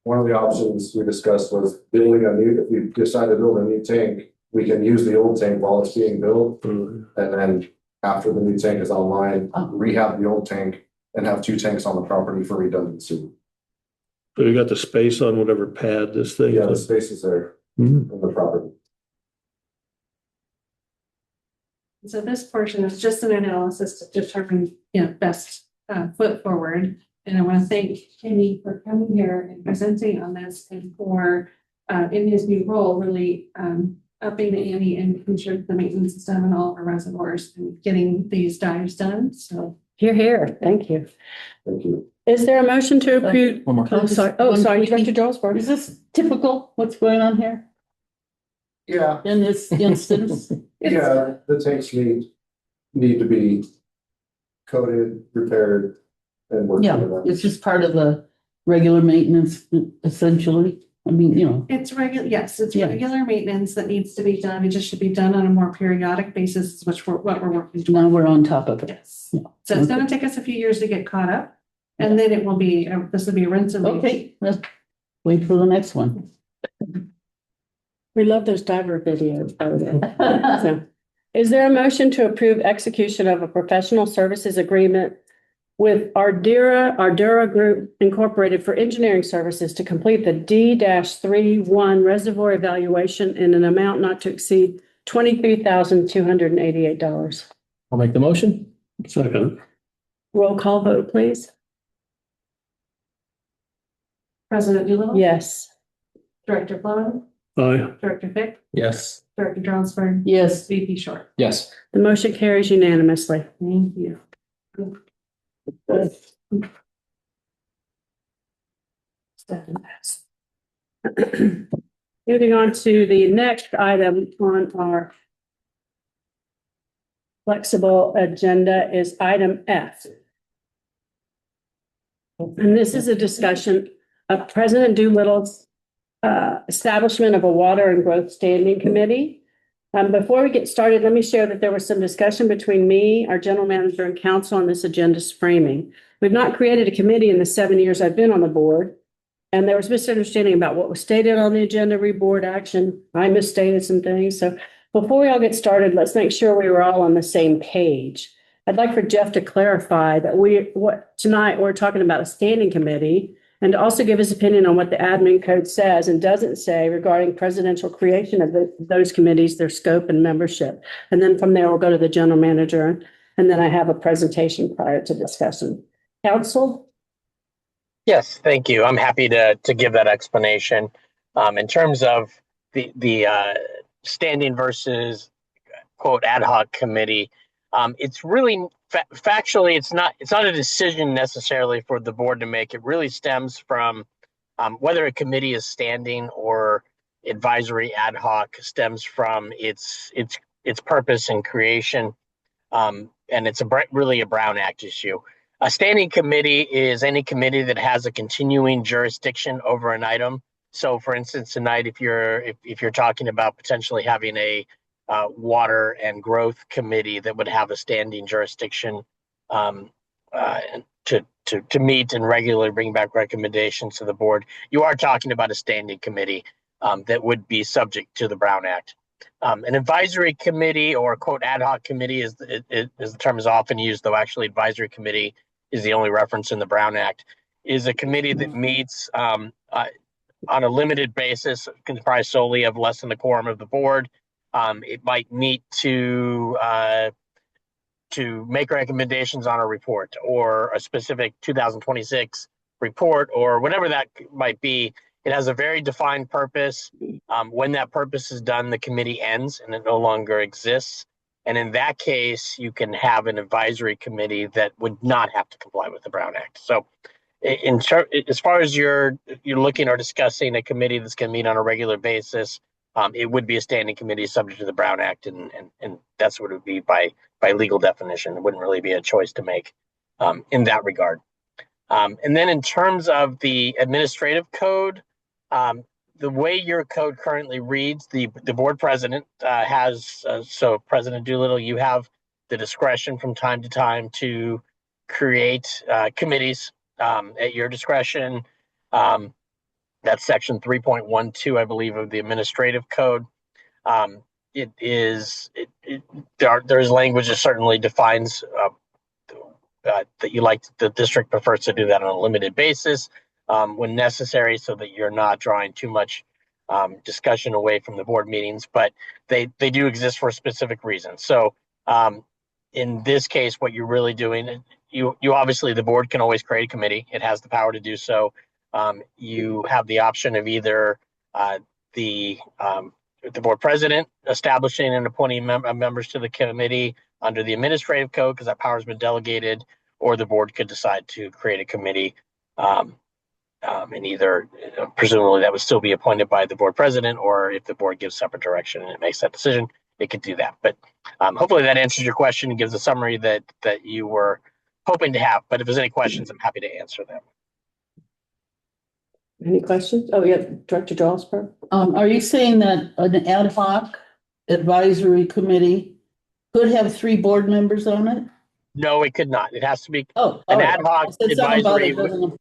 one of the options we discussed was building if we decide to build a new tank, we can use the old tank while it's being built. And then after the new tank is online, rehab the old tank and have two tanks on the property for redundancy. So you got the space on whatever pad this thing Yeah, the is? space is there Mhm. on the property. So this portion is just an analysis to determine, best foot forward. And I want to thank Kenny for coming here and presenting on this, and for in his new role, really upping the ante and making sure the maintenance is done in all of our reservoirs and getting these dives done. So Here. Thank you. Thank you. Is there a motion to approve? One more. Oh, sorry. Oh, sorry, Director Jarlsberg. Is this typical, what's going on here Yeah, in this instance? yeah, the tanks need to be coated, repaired, and worked Yeah, on. it's just part of the regular maintenance, essentially. I mean, it's regular, yes, it's Yeah. regular maintenance that needs to be done. It just should be done on a more periodic basis, which what we're working towards. now we're on top of it. Yes. Yeah. So it's gonna take us a few years to get caught up, and then it will be, this will be a rinse and repeat. Okay, let's wait for the next one. We love those diver videos, by the way. So, is there a motion to approve execution of a professional services agreement with Ardura Group Incorporated for engineering services to complete the D-31 reservoir evaluation in an amount not to exceed $23,288. I'll make the motion. Second. Roll call vote, please. President Doolittle? Yes. Director Flo? Aye. Director Fick? Yes. Director Johnsburg? Yes, VP Short? Yes. The motion carries unanimously. Thank you. Moving on to the next item on our flexible agenda is item F. And this is a discussion of President Doolittle's establishment of a water and growth standing committee. Before we get started, let me share that there was some discussion between me, our general manager, and council on this agenda's framing. We've not created a committee in the 7 years I've been on the board. And there was misunderstanding about what was stated on the agenda, board action. I misstated some things. So before we all get started, let's make sure we were all on the same page. I'd like for Jeff to clarify that tonight we're talking about a standing committee, and to also give his opinion on what the admin code says and doesn't say regarding presidential creation of those committees, their scope and membership. And then from there, we'll go to the general manager, and then I have a presentation prior to discussion. Council? Yes, thank you. I'm happy to give that explanation. In terms of the standing versus quote ad hoc committee, it's really factually it's not a decision necessarily for the board to make. It really stems from whether a committee is standing or advisory ad hoc stems from its purpose and creation, and it's really a Brown Act issue. A standing committee is any committee that has a continuing jurisdiction over an item. So, for instance, tonight, if you're talking about potentially having a water and growth committee that would have a standing jurisdiction to meet and regularly bring back recommendations to the board, you are talking about a standing committee that would be subject to the Brown Act. An advisory committee or quote ad hoc committee is the term is often used, though actually advisory committee is the only reference in the Brown Act, is a committee that meets on a limited basis, comprised solely of less than the quorum of the board. It might meet to make recommendations on a report or a specific 2026 report or whatever that might be. It has a very defined purpose. When that purpose is done, the committee ends and it no longer exists. And in that case, you can have an advisory committee that would not have to comply with the Brown Act. So as far as you're looking or discussing a committee that's going to meet on a regular basis, it would be a standing committee subject to the Brown Act. And that's what it would be by legal definition. It wouldn't really be a choice to make in that regard. And then in terms of the administrative code, the way your code currently reads, the board president has, so President Doolittle, you have the discretion from time to time to create committees at your discretion. That's section 3.12, I believe, of the administrative code. There's language that certainly defines that the district prefers to do that on a limited basis when necessary, so that you're not drawing too much discussion away from the board meetings, but they do exist for a specific reason. So in this case, what you're really doing, you obviously, the board can always create a committee. It has the power to do so. You have the option of either the board president establishing and appointing members to the committee under the administrative code, because that power has been delegated, or the board could decide to create a committee. And either presumably that would still be appointed by the board president, or if the board gives separate direction and it makes that decision, it could do that. But hopefully that answers your question and gives a summary that you were hoping to have. But if there's any questions, I'm happy to answer them. Any questions? Oh, yeah, Director Johnsburg. are you saying that an ad hoc advisory committee could have 3 board members on it? No, it could not. It has to be Oh, an all ad right. hoc I said something about advisory. it doesn't-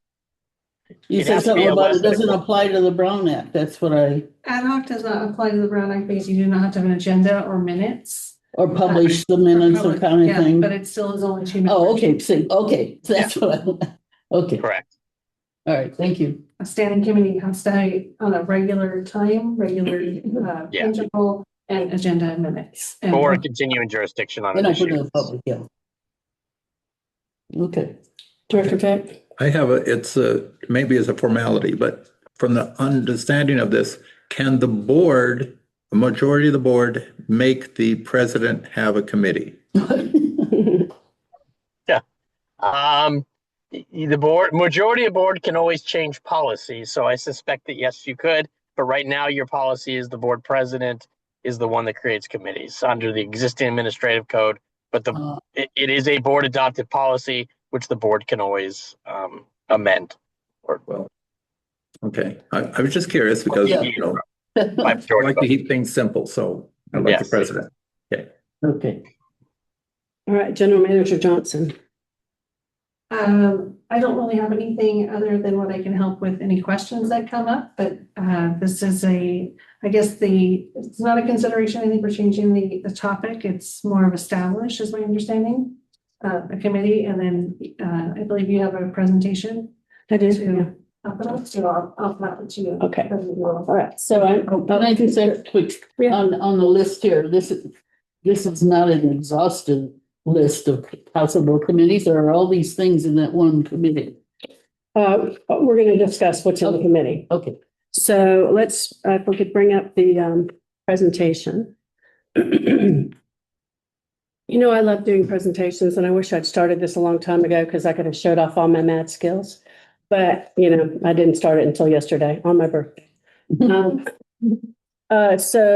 You It said has to be something a about less it than a doesn't quorum. apply to the Brown Act. That's what I, Ad hoc does not apply to the Brown Act because you do not have to have an agenda or minutes. or publish the minutes or kind of Yeah, thing? but it still is only 2 minutes. Oh, okay, so, okay, that's what okay, Correct. all right, thank you. A standing committee has to meet on a regular time, regular Yeah. interval and agenda and minutes. And Or continuing jurisdiction on Then an I put it issue. in the public, yeah. Okay. Director Peck? I have it's maybe as a formality, but from the understanding of this, can the board, a majority of the board, make the president have a committee? The board, majority of board can always change policy. So I suspect that yes, you could. But right now, your policy is the board president is the one that creates committees under the existing administrative code. But it is a board adopted policy, which the board can always amend. Well, okay, I was just curious because, Yeah. you know, By I majority like to vote. keep things simple, so I like the Yes. president. Okay. All right, General Manager Johnson. I don't really have anything other than what I can help with any questions that come up, but this is it's not a consideration, I think we're changing the topic. It's more of establish, is my understanding, a committee, and then I believe you have a presentation I did, to yeah. help it out, so I'll flap it to you. Okay. All right, so I'm, Can I just say quick, Yeah. on the list here, this is not an exhaustive list of possible committees. There are all these things in that one committee. we're going to discuss what's in the committee. Okay. So let's, if we could bring up the presentation. You know, I love doing presentations and I wish I'd started this a long time ago because I could have showed off all my math skills. But, you know, I didn't start it until yesterday on my birthday. So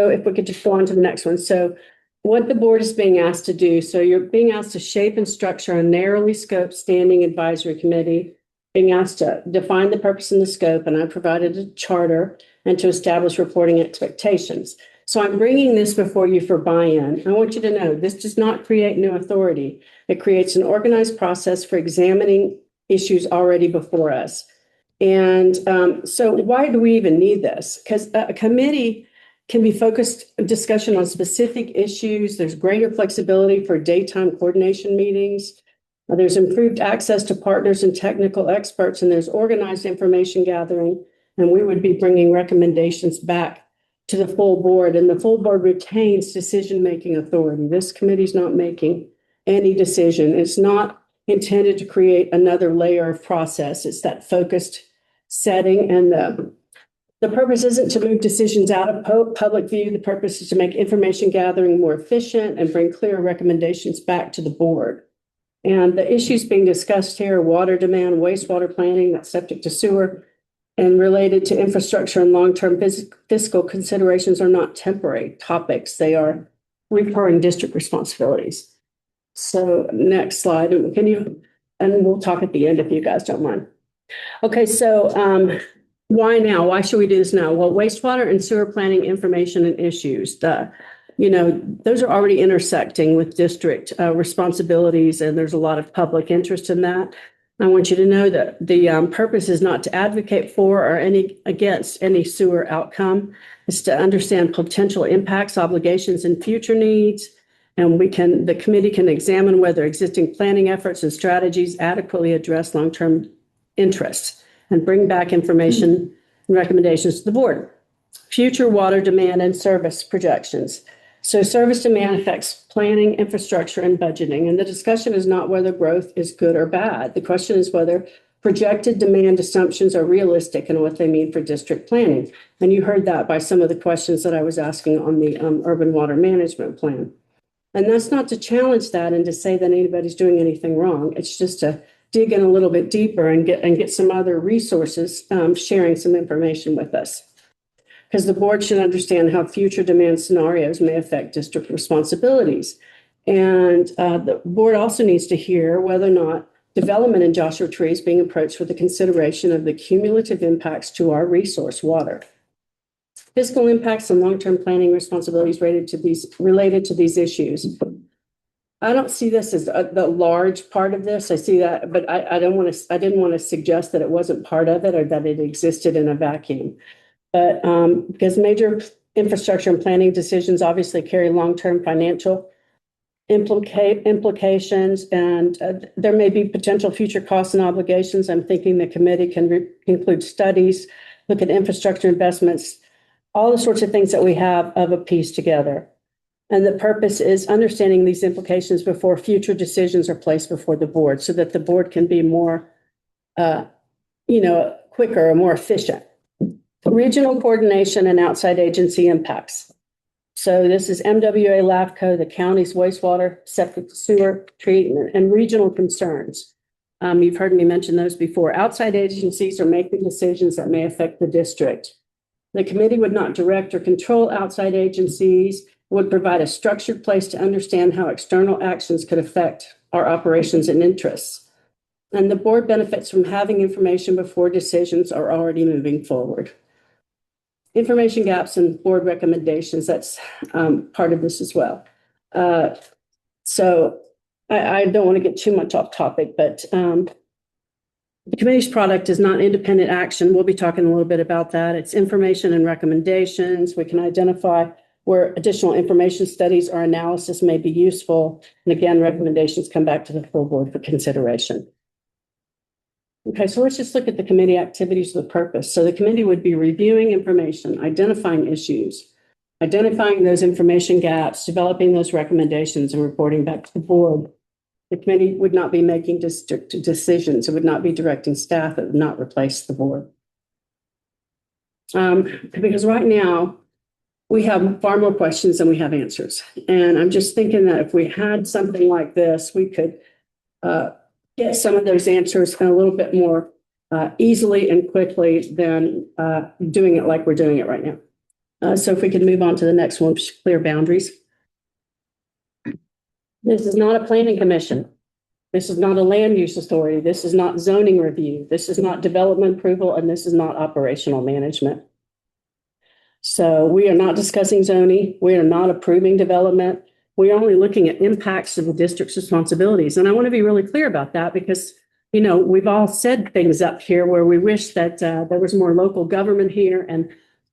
if we could just go on to the next one. So what the board is being asked to do, so you're being asked to shape and structure a narrowly scoped standing advisory committee, being asked to define the purpose and the scope, and I provided a charter, and to establish reporting expectations. So I'm bringing this before you for buy-in. I want you to know this does not create new authority. It creates an organized process for examining issues already before us. And so why do we even need this? Because a committee can be focused discussion on specific issues. There's greater flexibility for daytime coordination meetings. There's improved access to partners and technical experts, and there's organized information gathering. And we would be bringing recommendations back to the full board, and the full board retains decision-making authority. This committee is not making any decision. It's not intended to create another layer of process. It's that focused setting, and the purpose isn't to move decisions out of public view. The purpose is to make information gathering more efficient and bring clear recommendations back to the board. And the issues being discussed here, water demand, wastewater planning, that's septic to sewer, and related to infrastructure and long-term fiscal considerations are not temporary topics. They are recurring district responsibilities. So next slide, and we'll talk at the end if you guys don't mind. Okay, so why now? Why should we do this now? Well, wastewater and sewer planning information and issues, those are already intersecting with district responsibilities, and there's a lot of public interest in that. I want you to know that the purpose is not to advocate for or against any sewer outcome. It's to understand potential impacts, obligations, and future needs. And the committee can examine whether existing planning efforts and strategies adequately address long-term interests and bring back information and recommendations to the board. Future water demand and service projections. So service demand affects planning, infrastructure, and budgeting. And the discussion is not whether growth is good or bad. The question is whether projected demand assumptions are realistic and what they mean for district planning. And you heard that by some of the questions that I was asking on the urban water management plan. And that's not to challenge that and to say that anybody's doing anything wrong. It's just to dig in a little bit deeper and get some other resources, sharing some information with us. Because the board should understand how future demand scenarios may affect district responsibilities. And the board also needs to hear whether or not development in Joshua Tree is being approached with the consideration of the cumulative impacts to our resource, water. Fiscal impacts and long-term planning responsibilities related to these issues. I don't see this as the large part of this. I see that, but I didn't want to suggest that it wasn't part of it or that it existed in a vacuum. But because major infrastructure and planning decisions obviously carry long-term financial implications, and there may be potential future costs and obligations. I'm thinking the committee can include studies, look at infrastructure investments, all the sorts of things that we have of a piece together. And the purpose is understanding these implications before future decisions are placed before the board so that the board can be more, quicker and more efficient. Regional coordination and outside agency impacts. So this is MWA LAFCO, the county's wastewater, septic, sewer treatment, and regional concerns. You've heard me mention those before. Outside agencies are making decisions that may affect the district. The committee would not direct or control outside agencies, would provide a structured place to understand how external actions could affect our operations and interests. And the board benefits from having information before decisions are already moving forward. Information gaps and board recommendations, that's part of this as well. So I don't want to get too much off topic, but the committee's product is not independent action. We'll be talking a little bit about that. It's information and recommendations. We can identify where additional information studies or analysis may be useful. And again, recommendations come back to the full board for consideration. Okay, so let's just look at the committee activities of the purpose. So the committee would be reviewing information, identifying issues, identifying those information gaps, developing those recommendations, and reporting back to the board. The committee would not be making district decisions. It would not be directing staff. It would not replace the board. Because right now, we have far more questions than we have answers. And I'm just thinking that if we had something like this, we could get some of those answers a little bit more easily and quickly than doing it like we're doing it right now. So if we could move on to the next one, clear boundaries. This is not a planning commission. This is not a land use authority. This is not zoning review. This is not development approval, and this is not operational management. So we are not discussing zoning. We are not approving development. We are only looking at impacts of the district's responsibilities. And I want to be really clear about that because, we've all said things up here where we wish that there was more local government here, and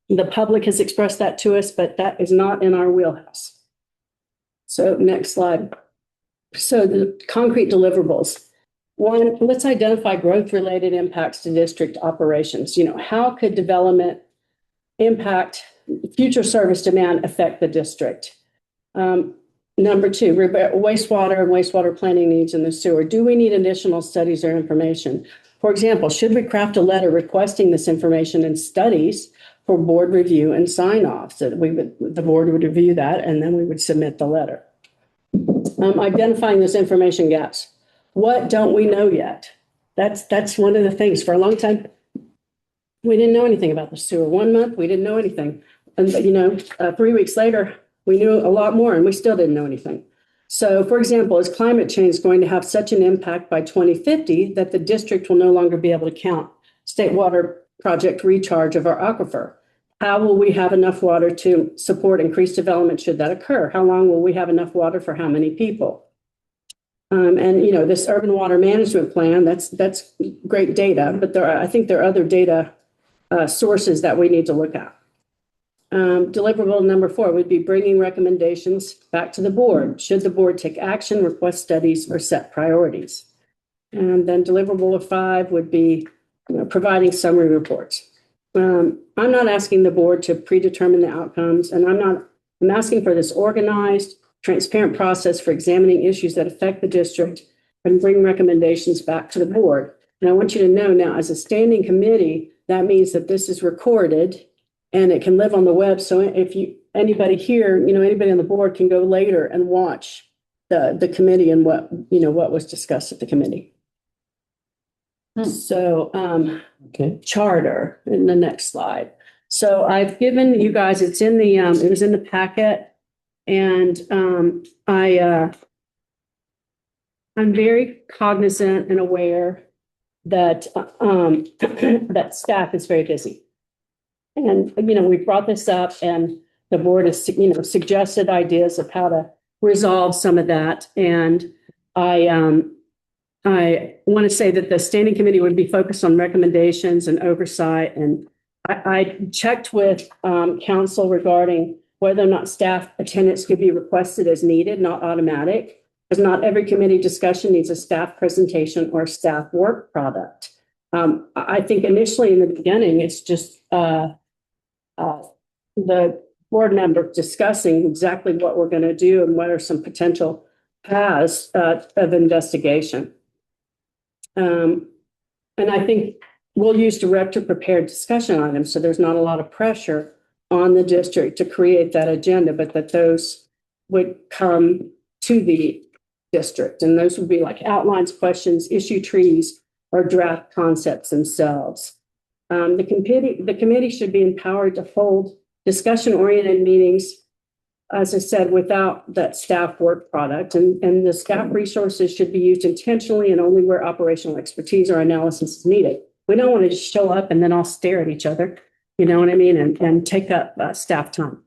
the public has expressed that to us, but that is not in our wheelhouse. So next slide. So the concrete deliverables. One, let's identify growth-related impacts to district operations. How could development impact future service demand affect the district? Number two, wastewater and wastewater planning needs in the sewer. Do we need additional studies or information? For example, should we craft a letter requesting this information and studies for board review and sign off so that the board would review that and then we would submit the letter? Identifying those information gaps. What don't we know yet? That's one of the things. For a long time, we didn't know anything about the sewer. 1 month, we didn't know anything. And 3 weeks later, we knew a lot more and we still didn't know anything. So, for example, is climate change going to have such an impact by 2050 that the district will no longer be able to count state water project recharge of our aquifer? How will we have enough water to support increased development should that occur? How long will we have enough water for how many people? This urban water management plan, that's great data, but I think there are other data sources that we need to look at. Deliverable number 4 would be bringing recommendations back to the board. Should the board take action, request studies, or set priorities? And then deliverable of 5 would be providing summary reports. I'm not asking the board to predetermine the outcomes, and I'm asking for this organized, transparent process for examining issues that affect the district and bring recommendations back to the board. And I want you to know now, as a standing committee, that means that this is recorded and it can live on the web. So if anybody here, anybody on the board can go later and watch the committee and what was discussed at the committee. So, Okay. charter in the next slide. So I've given you guys, it was in the packet, and I'm very cognizant and aware that that staff is very busy. And, we brought this up and the board has, suggested ideas of how to resolve some of that. And I want to say that the standing committee would be focused on recommendations and oversight. And I checked with council regarding whether or not staff attendance could be requested as needed, not automatic, because not every committee discussion needs a staff presentation or staff work product. I think initially in the beginning, it's just the board members discussing exactly what we're going to do and what are some potential paths of investigation. And I think we'll use director prepared discussion items, so there's not a lot of pressure on the district to create that agenda, but that those would come to the district. And those would be like outlines, questions, issue trees, or draft concepts themselves. The committee should be empowered to hold discussion-oriented meetings, as I said, without that staff work product. And the staff resources should be used intentionally and only where operational expertise or analysis is needed. We don't want to just show up and then all stare at each other, you know what I mean, and take up staff time.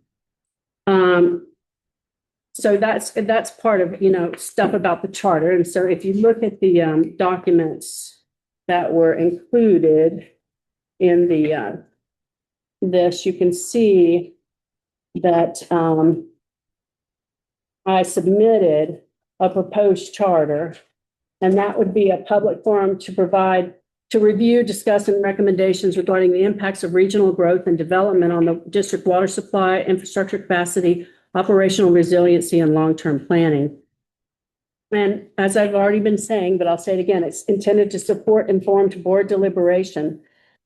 So that's part of, you know, stuff about the charter. And so if you look at the documents that were included in the this, you can see that I submitted a proposed charter, and that would be a public forum to review, discuss, and recommendations regarding the impacts of regional growth and development on the district water supply, infrastructure capacity, operational resiliency, and long-term planning. And as I've already been saying, but I'll say it again, it's intended to support informed board deliberation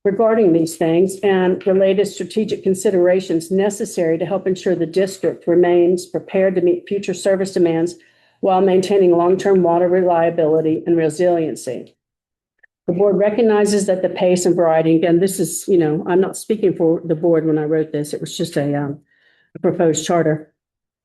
regarding these things and related strategic considerations necessary to help ensure the district remains prepared to meet future service demands while maintaining long-term water reliability and resiliency. The board recognizes that the pace and variety, again, this is, you know, I'm not speaking for the board when I wrote this, it was just a proposed charter.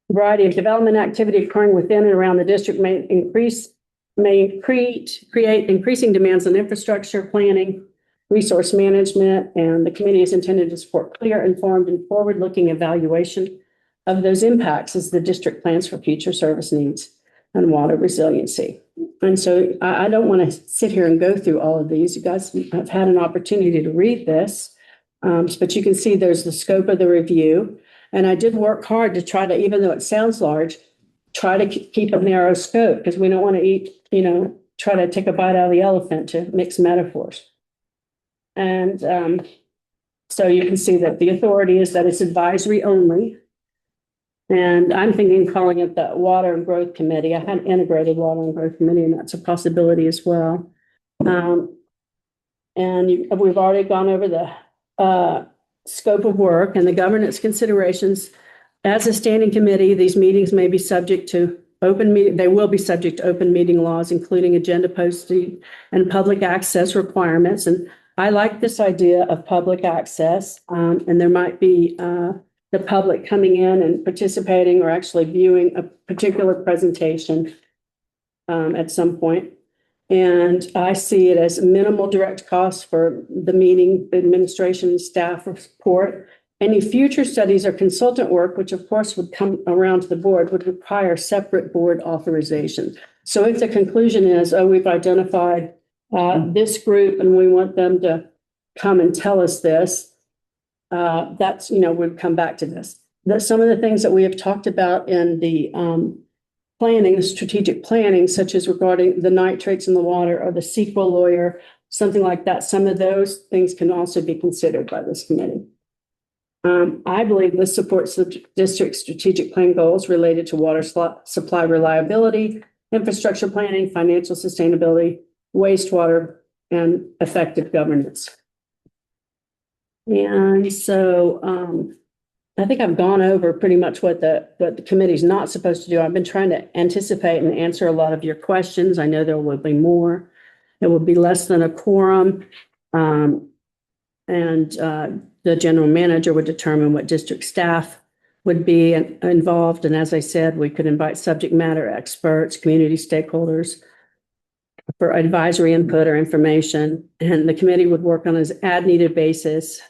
The variety of development activity occurring within and around the district may create increasing demands on infrastructure planning, resource management, and the committee is intended to support clear, informed, and forward-looking evaluation of those impacts as the district plans for future service needs and water resiliency. And so I don't want to sit here and go through all of these. You guys have had an opportunity to read this, but you can see there's the scope of the review. And I did work hard to try to, even though it sounds large, try to keep a narrow scope because we don't want to eat, you know, try to take a bite out of the elephant to mix metaphors. And so you can see that the authority is that it's advisory only. And I'm thinking calling it the Water and Growth Committee. I had integrated Water and Growth Committee, and that's a possibility as well. We've already gone over the scope of work and the governance considerations. As a standing committee, these meetings may be subject to they will be subject to open meeting laws, including agenda posting and public access requirements. And I like this idea of public access, and there might be the public coming in and participating or actually viewing a particular presentation at some point. And I see it as minimal direct costs for the meeting, administration, and staff support. Any future studies or consultant work, which of course would come around to the board, would require separate board authorization. So if the conclusion is, oh, we've identified this group and we want them to come and tell us this, that's, you know, we'd come back to this. Some of the things that we have talked about in the planning, the strategic planning, such as regarding the nitrates in the water or the CEQA lawyer, something like that, some of those things can also be considered by this committee. I believe this supports the district's strategic plan goals related to water supply reliability, infrastructure planning, financial sustainability, wastewater, and effective governance. And so I think I've gone over pretty much what the committee's not supposed to do. I've been trying to anticipate and answer a lot of your questions. I know there will be more. It will be less than a quorum. The general manager would determine what district staff would be involved. And as I said, we could invite subject matter experts, community stakeholders for advisory input or information. And the committee would work on an as-needed basis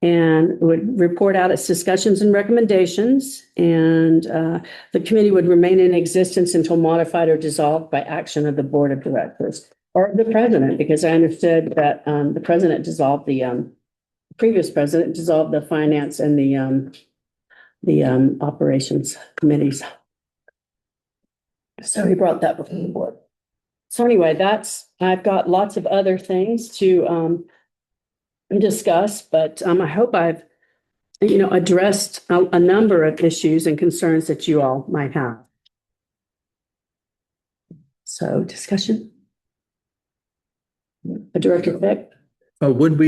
and would report out its discussions and recommendations. And the committee would remain in existence until modified or dissolved by action of the board of directors or the president, because I understood that the president dissolved the previous president dissolved the finance and operations committees. So he brought that before the board. So anyway, I've got lots of other things to discuss, but I hope I've addressed a number of issues and concerns that you all might have. So discussion. Director Beck? Would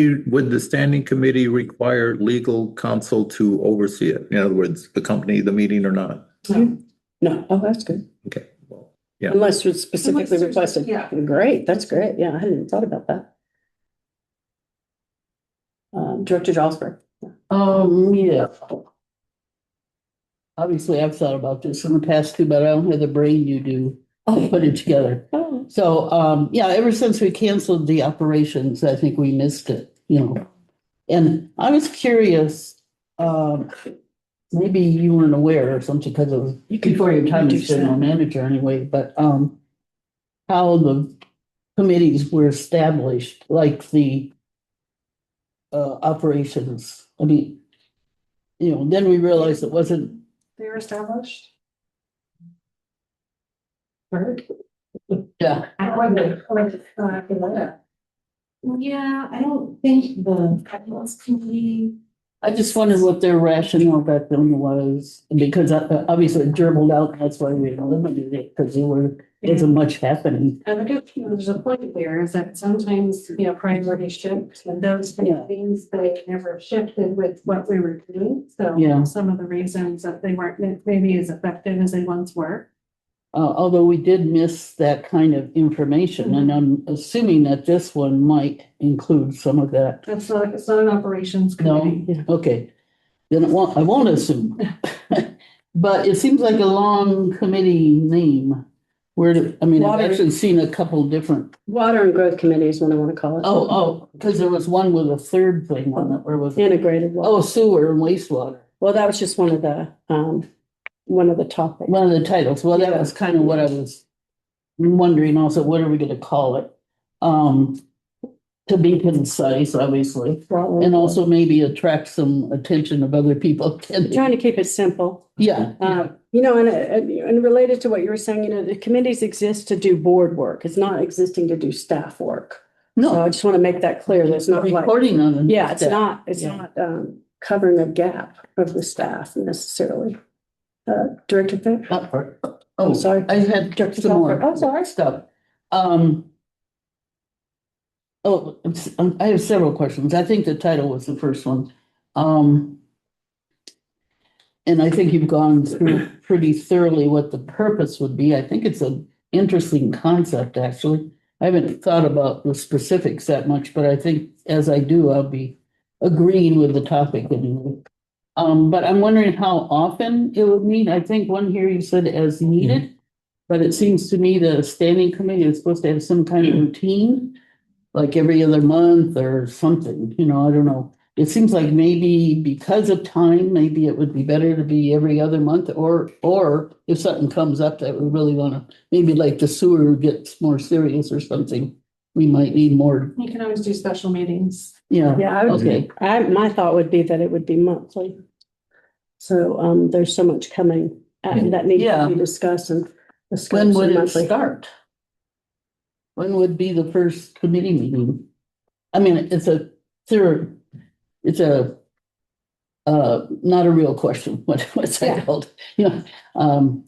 the standing committee require legal counsel to oversee it? In other words, accompany the meeting or not? No. Oh, that's good. Okay. Well, yeah. Unless it's specifically Unless there's- requested. yeah. Great, that's great. Yeah, I hadn't even thought about that. Director Josper. Yeah. Obviously, I've thought about this in the past too, but I don't have the brain you do to put it together. Oh, So, yeah, ever since we canceled the operations, I think we missed it, And I was curious, maybe you weren't aware or something because it was before your time as general manager anyway, but, how the committees were established, like the operations. I mean, then we realized it wasn't. They were established. Yeah. Yeah, I don't think the finance committee. I just wondered what their rationale back then was, because obviously it gerbled out, and that's why we eliminated it, because there isn't much happening. And I guess there's a point there is that sometimes, priority shift and those things, they never shifted with what we were doing. So Yeah. some of the reasons that they weren't maybe as effective as they once were. Although we did miss that kind of information, and I'm assuming that this one might include some of that. It's not an operations No, committee. okay, then I won't assume. But it seems like a long committee name. I've Water. actually seen a couple different, Water and Growth Committee is what I want to call it. because there was one with a third thing on it, where was it? Integrated water. Oh, sewer and wastewater. Well, that was just one of the topics. One of the titles. Well, that Yeah. was kind of what I was wondering also, what are we gonna call it? To be concise, obviously, and also maybe attract some attention of other people. Trying to keep it simple. Yeah, And related to what you were saying, the committees exist to do board work. It's not existing to do staff work. So I no, just want to make that clear. There's not like, reporting on them. yeah, it's Yeah. not covering a gap of the staff necessarily. Director Fick? Oh, sorry. I had Director some more. Falker. Oh, sorry. Stuff. I have several questions. I think the title was the first one. And I think you've gone through pretty thoroughly what the purpose would be. I think it's an interesting concept, actually. I haven't thought about the specifics that much, but I think as I do, I'll be agreeing with the topic anyway. But I'm wondering how often it would meet. I think one here you said as needed, but it seems to me the standing committee is supposed to have some kind of routine, like every other month or something, I don't know. It seems like maybe because of time, maybe it would be better to be every other month, or if something comes up that we really want to, maybe like the sewer gets more serious or something, we might need more. You can always do special meetings. Yeah. Yeah, I would, Okay. my thought would be that it would be monthly. So, there's so much coming that needs to be discussed and discussed. When would it monthly. start? When would be the first committee meeting? I mean, it's a not a real question. What's that called?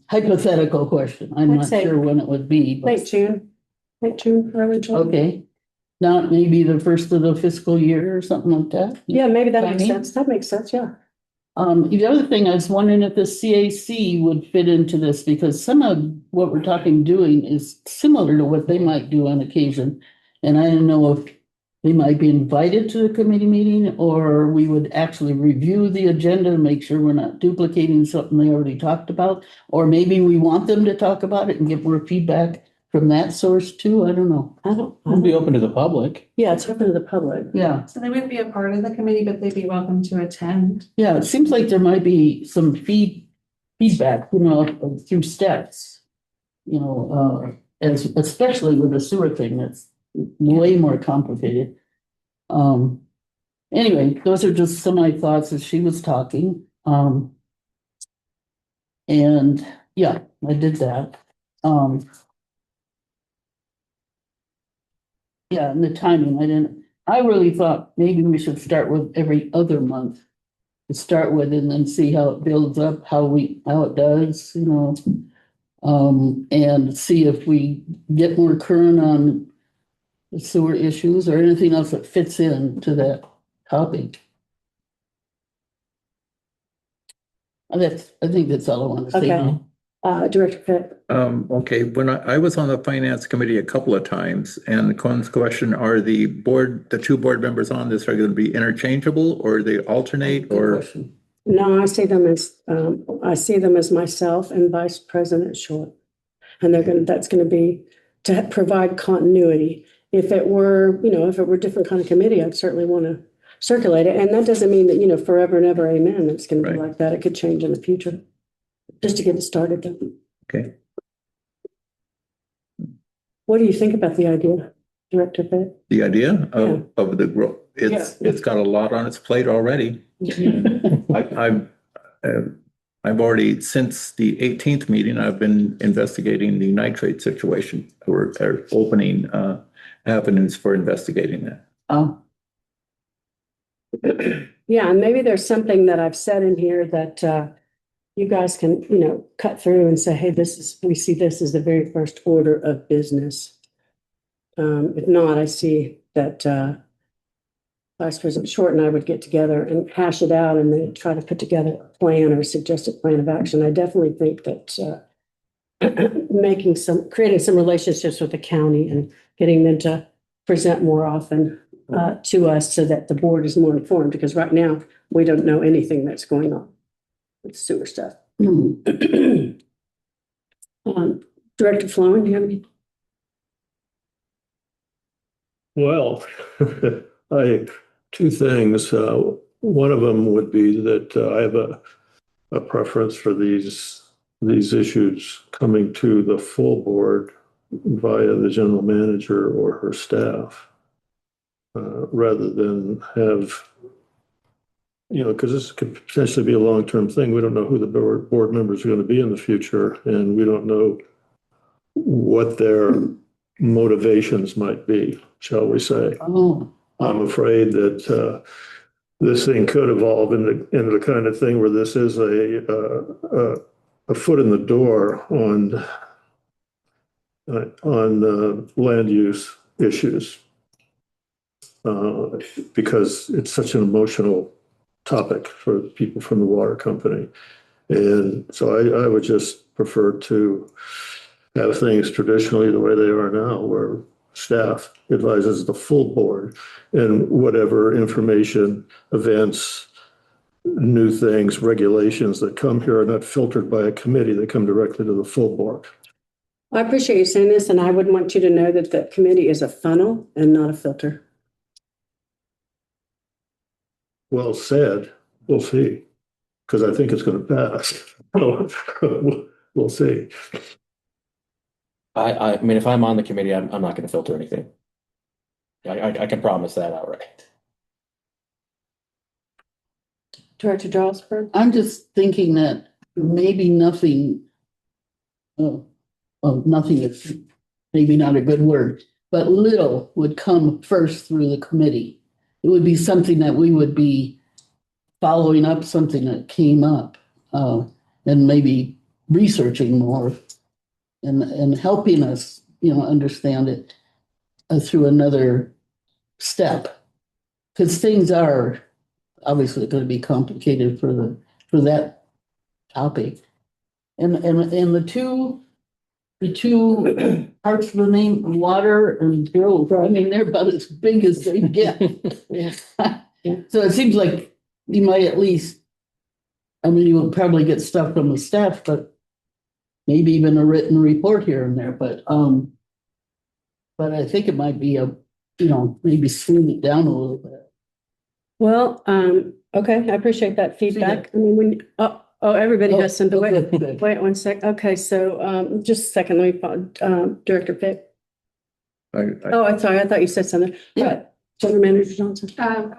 Hypothetical question. I'm I'd not say sure when it would be. Late June, early June. Okay. Not maybe the first of the fiscal year or something like that? Yeah, maybe that makes Timing? sense. That makes sense, yeah. The other thing, I was wondering if the CAC would fit into this, because some of what we're doing is similar to what they might do on occasion. And I don't know if they might be invited to the committee meeting, or we would actually review the agenda and make sure we're not duplicating something they already talked about. Or maybe we want them to talk about it and get more feedback from that source too. I don't know. It'll be open to the public. Yeah, it's open to the public. Yeah. So they wouldn't be a part of the committee, but they'd be welcome to attend. Yeah, it seems like there might be some feedback, through steps. Especially with the sewer thing, that's way more complicated. Anyway, those are just some of my thoughts as she was talking. And yeah, I did that. Yeah, and the timing, I really thought maybe we should start with every other month. To start with and then see how it builds up, how it does, and see if we get more current on the sewer issues or anything else that fits into that topic. I think that's all I want to say. Okay. Director Pitt. Okay, when I was on the finance committee a couple of times, and Cohen's question, are the two board members on this are going to be interchangeable or they alternate Good or? question. No, I see them as myself and Vice President Short. And that's gonna be to provide continuity. If it were, different kind of committee, I'd certainly want to circulate it. And that doesn't mean that, forever and ever, amen, it's gonna be Right. like that. It could change in the future. Just to get it started. Okay. What do you think about the idea, Director Pitt? The idea of the growth, it's got a lot on its plate already. I've already, since the 18th meeting, I've been investigating the nitrate situation or opening avenues for investigating that. Oh, Yeah, and maybe there's something that I've said in here that you guys can, cut through and say, hey, we see this as the very first order of business. If not, I see that Vice President Short and I would get together and hash it out and then try to put together a plan or a suggested plan of action. I definitely think that creating some relationships with the county and getting them to present more often to us so that the board is more informed, because right now we don't know anything that's going on with sewer stuff. Director Flowen, do you have any? Well, two things. One of them would be that I have a preference for these issues coming to the full board via the general manager or her staff, rather than have, because this could potentially be a long-term thing. We don't know who the board members are going to be in the future, and we don't know what their motivations might be, shall we say. oh, I'm afraid that this thing could evolve into the kind of thing where this is a foot in the door on land use issues, because it's such an emotional topic for people from the water company. And so I would just prefer to have things traditionally the way they are now, where staff advises the full board and whatever information, events, new things, regulations that come here are not filtered by a committee. They come directly to the full board. I appreciate you saying this, and I would want you to know that the committee is a funnel and not a filter. Well said. We'll see, because I think it's going to pass. We'll see. I mean, if I'm on the committee, I'm not going to filter anything. I can promise that outright. Director Jarlsberg? I'm just thinking that maybe nothing is maybe not a good word, but little would come first through the committee. It would be something that we would be following up, something that came up, and maybe researching more and helping us, understand it through another step. Because things are obviously going to be complicated for that topic. And the two parts of the name, water and growth, I mean, they're about as big as they get. Yeah. So it seems like you might at least, you will probably get stuff from the staff, but maybe even a written report here and there, but I think it might be maybe smooth it down a little bit. Well, okay, I appreciate that feedback. I mean, everybody has some, wait 1 sec. Okay, so just a second, let me find Director Pitt. I'm sorry, I thought you said something. Yeah. General Manager Johnson.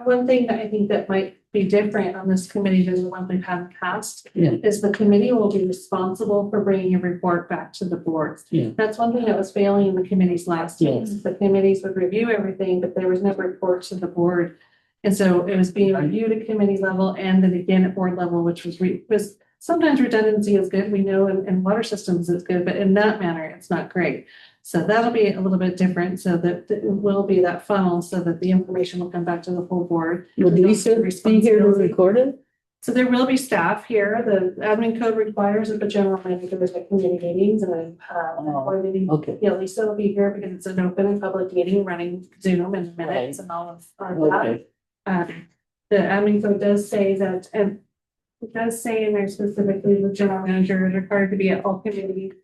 One thing that I think that might be different on this committee than the one we've had in the past Yeah. is the committee will be responsible for bringing a report back to the board. Yeah. That's one thing that was failing in the committees last year. Yes. The committees would review everything, but there was no report to the board. And so it was being reviewed at committee level and then again at board level, which was sometimes redundancy is good. We know in water systems it's good, but in that manner, it's not great. So that'll be a little bit different so that it will be that funnel so that the information will come back to the full board. Would Lisa be here to record it? So there will be staff here. The admin code requires that the general manager is at committee meetings and Okay. yeah, Lisa will be here because it's an open and public meeting running Zoom and minutes and all of that. Okay. The admin code does say that, and it does say in there specifically, the general manager is required to be at all committees.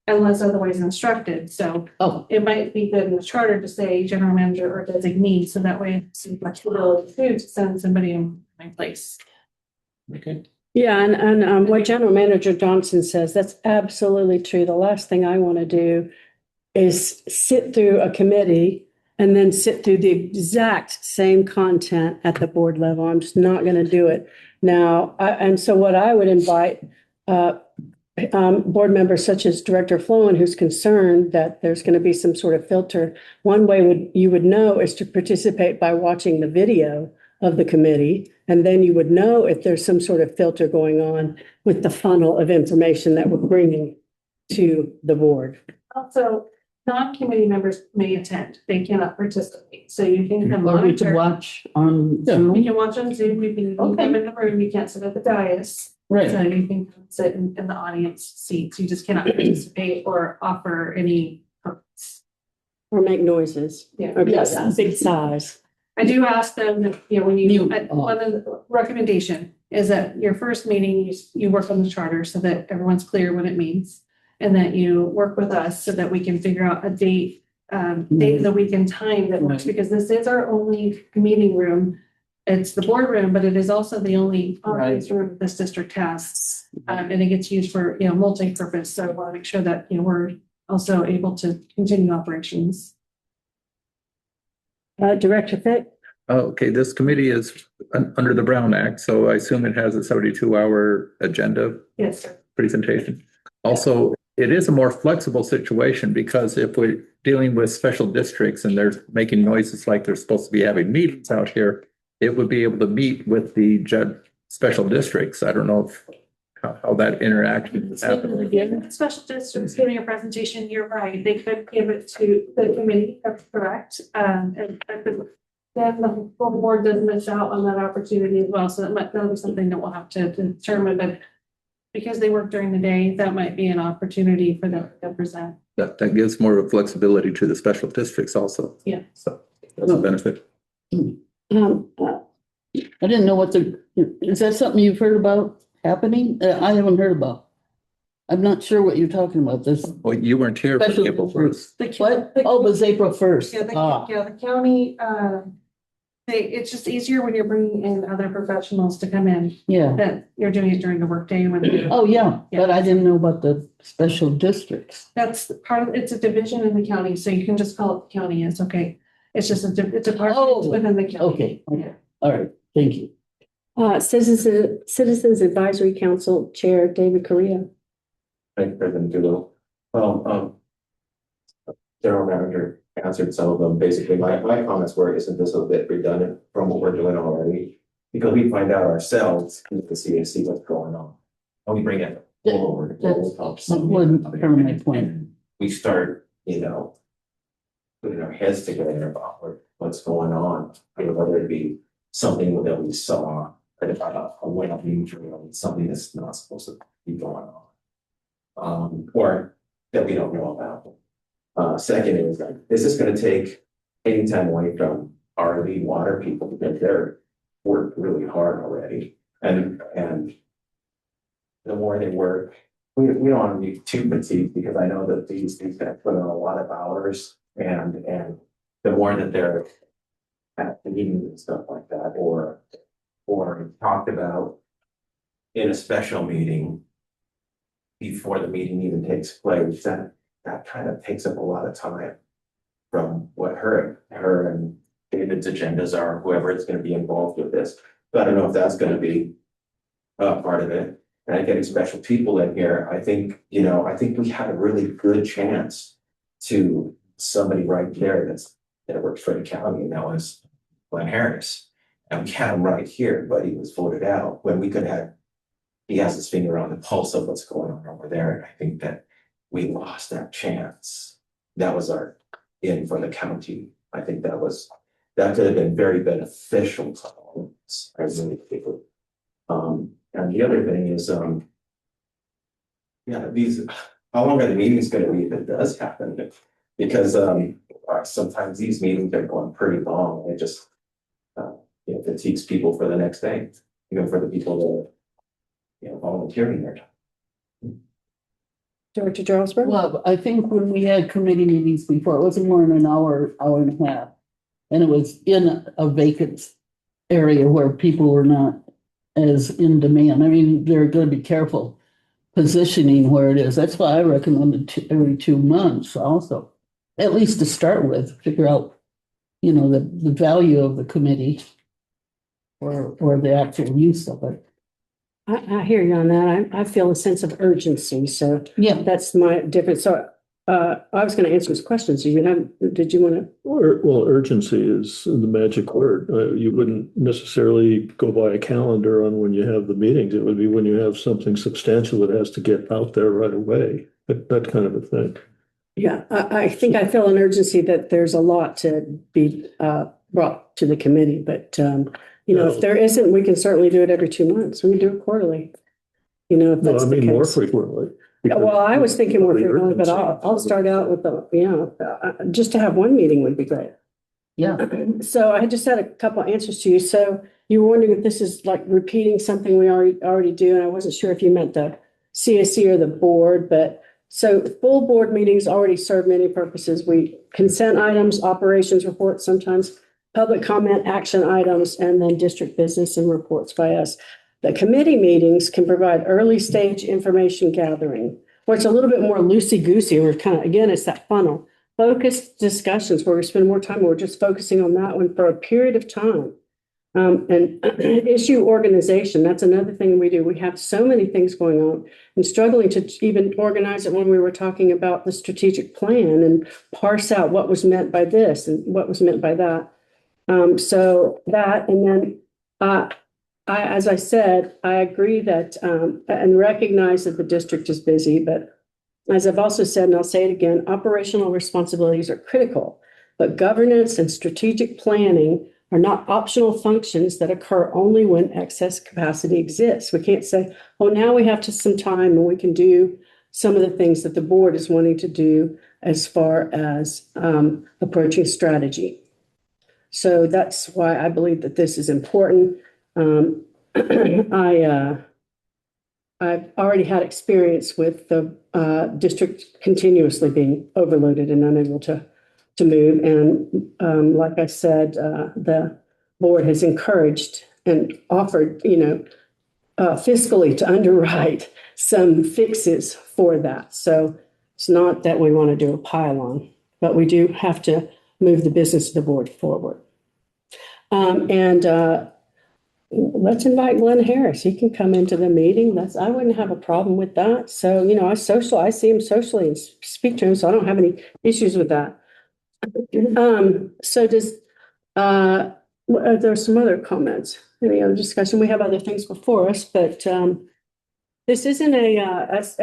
Unless otherwise instructed, so Oh, it might be good in the charter to say general manager or designee, so that way it's some flexibility too, to send somebody in my place. Okay. Yeah, and what General Manager Johnson says, that's absolutely true. The last thing I want to do is sit through a committee and then sit through the exact same content at the board level. I'm just not going to do it. Now, and so what I would invite board members such as Director Flowen, who's concerned that there's going to be some sort of filter. One way you would know is to participate by watching the video of the committee, and then you would know if there's some sort of filter going on with the funnel of information that we're bringing to the board. Also, non-committee members may attend, they cannot participate, so you can come or we can monitor. watch on You Zoom. can watch on Zoom, you can come in the room, you can't sit at the dais. So Right. you can sit in the audience seats, you just cannot participate or offer any comments. Or make noises. Yeah. Or Yeah, big size. I do ask them that, you know, when you, Mute. one of the recommendation is that your first meeting, you work on the charter so that everyone's clear what it means. And that you work with us so that we can figure out a date of the week and time that works, Right. because this is our only meeting room. It's the boardroom, but it is also the only conference room this district has. And it gets used for, you know, multi-purpose. So I want to make sure that, you know, we're also able to continue operations. Director Fick? Okay, this committee is under the Brown Act, so I assume it has a 72-hour agenda Yes, sir. presentation. Also, it is a more flexible situation because if we're dealing with special districts and they're making noises like they're supposed to be having meetings out here, it would be able to meet with the special districts. I don't know how that interaction is happening. If special districts giving a presentation, you're right, they could give it to the committee, that's correct. Then the full board doesn't miss out on that opportunity as well, so that'll be something that we'll have to determine, but because they work during the day, that might be an opportunity for them to present. That gives more flexibility to the special districts also. Yeah. So that's a benefit. I didn't know is that something you've heard about happening? I haven't heard about. I'm not sure what you're talking about. This. Well, you weren't here for Special April 1st. What? Oh, it was April 1st. Yeah, the county, it's just easier when you're bringing in other professionals to come in, Yeah. that you're doing it during the workday when they're. Oh, yeah, but I didn't know about the special districts. That's part of, it's a division in the county, so you can just call it the county, it's okay. It's just it's a Oh, department within the county. Okay, okay. All right, thank you. Citizens Advisory Council Chair David Correa. Thank you, President Doolittle. Well, General Manager answered some of them. Basically, my comments were, isn't this a bit redundant from what we're doing already? Because we find out ourselves in the CAC what's going on. And we bring it forward. That wasn't part of my point. We start, you know, putting our heads together about what's going on, whether it be something that we saw, a well-being drill, something that's not supposed to be going on. Or that we don't know about. Second is this going to take any time away from our lead water people because they're worked really hard already, and the more they work, we don't want to be too fatigued because I know that these guys put in a lot of hours, and the more that they're at the meetings and stuff like that, or talked about in a special meeting before the meeting even takes place, that kind of takes up a lot of time from what her and David its agendas are, whoever is gonna be involved with this. But I don't know if that's gonna be part of it. And getting special people in here, I think, I think we had a really good chance to somebody right there that works for the county, and that was Glenn Harris. And we had him right here, but he was voted out when we could have, he has his finger on the pulse of what's going on over there. And I think that we lost that chance. That was our in for the county. I think that could have been very beneficial to all of us. I really think. And the other thing is, how long are the meetings gonna be if it does happen? Because, sometimes these meetings are going pretty long, and it just, fatigues people for the next day, even for the people that, volunteering their time. Director Jarlsberg? Well, I think when we had committee meetings before, it wasn't more than an hour, hour and a half. And it was in a vacant area where people were not as in demand. I mean, they're gonna be careful positioning where it is. That's why I recommended every 2 months also. At least to start with, figure out, the value of the committee or the actual use of it. I hear you on that. I feel a sense of urgency, so Yeah, that's my difference. So I was going to answer his question. So did you want to? Well, urgency is the magic word. You wouldn't necessarily go by a calendar on when you have the meetings. It would be when you have something substantial that has to get out there right away, that kind of a thing. Yeah, I think I feel an urgency that there's a lot to be brought to the committee, but if there isn't, we can certainly do it every 2 months. We can do it quarterly. If No, that's I the mean more case. frequently. Well, I was thinking more The frequently, but urgency. I'll start out with just to have one meeting would be great. yeah. So I just had a couple answers to you. So you were wondering if this is like repeating something we already do, and I wasn't sure if you meant the CSC or the board, but so full board meetings already serve many purposes. We consent items, operations reports, sometimes public comment, action items, and then district business and reports by us. The committee meetings can provide early stage information gathering, where it's a little bit more loosey-goosey. We're kind of, again, it's that funnel. Focused discussions where we spend more time, we're just focusing on that one for a period of time. And issue organization, that's another thing we do. We have so many things going on and struggling to even organize it when we were talking about the strategic plan and parse out what was meant by this and what was meant by that. So that, and then as I said, I agree that and recognize that the district is busy, but as I've also said, and I'll say it again, operational responsibilities are critical, but governance and strategic planning are not optional functions that occur only when excess capacity exists. We can't say, oh, now we have some time and we can do some of the things that the board is wanting to do as far as approaching strategy. So that's why I believe that this is important. I've already had experience with the district continuously being overloaded and unable to move. And like I said, the board has encouraged and offered, fiscally to underwrite some fixes for that. So it's not that we want to do a pile on, but we do have to move the business of the board forward. Let's invite Glenn Harris. He can come into the meeting. I wouldn't have a problem with that. So, I see him socially and speak to him, so I don't have any issues with that. So there's some other comments, any other discussion? We have other things before us, but this isn't as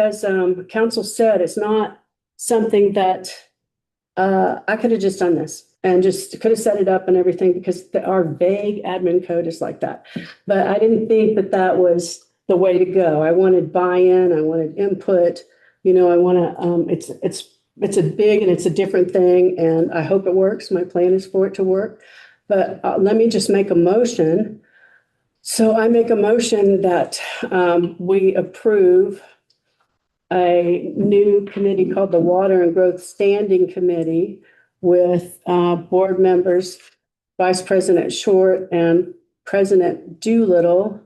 council said, it's not something that I could have just done this and just could have set it up and everything because our vague admin code is like that. But I didn't think that was the way to go. I wanted buy-in, I wanted input, I want to, it's a big and it's a different thing, and I hope it works. My plan is for it to work. But let me just make a motion. So I make a motion that we approve a new committee called the Water and Growth Standing Committee with board members, Vice President Short and President Doolittle,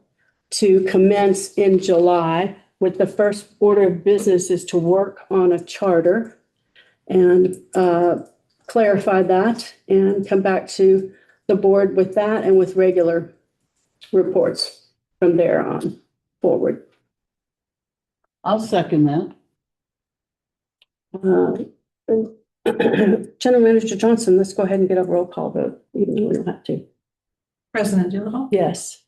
to commence in July with the first order of business is to work on a charter and clarify that and come back to the board with that and with regular reports from there on forward. I'll second that. General Manager Johnson, let's go ahead and get a roll call vote, even though we don't have to. President Doolittle? Yes.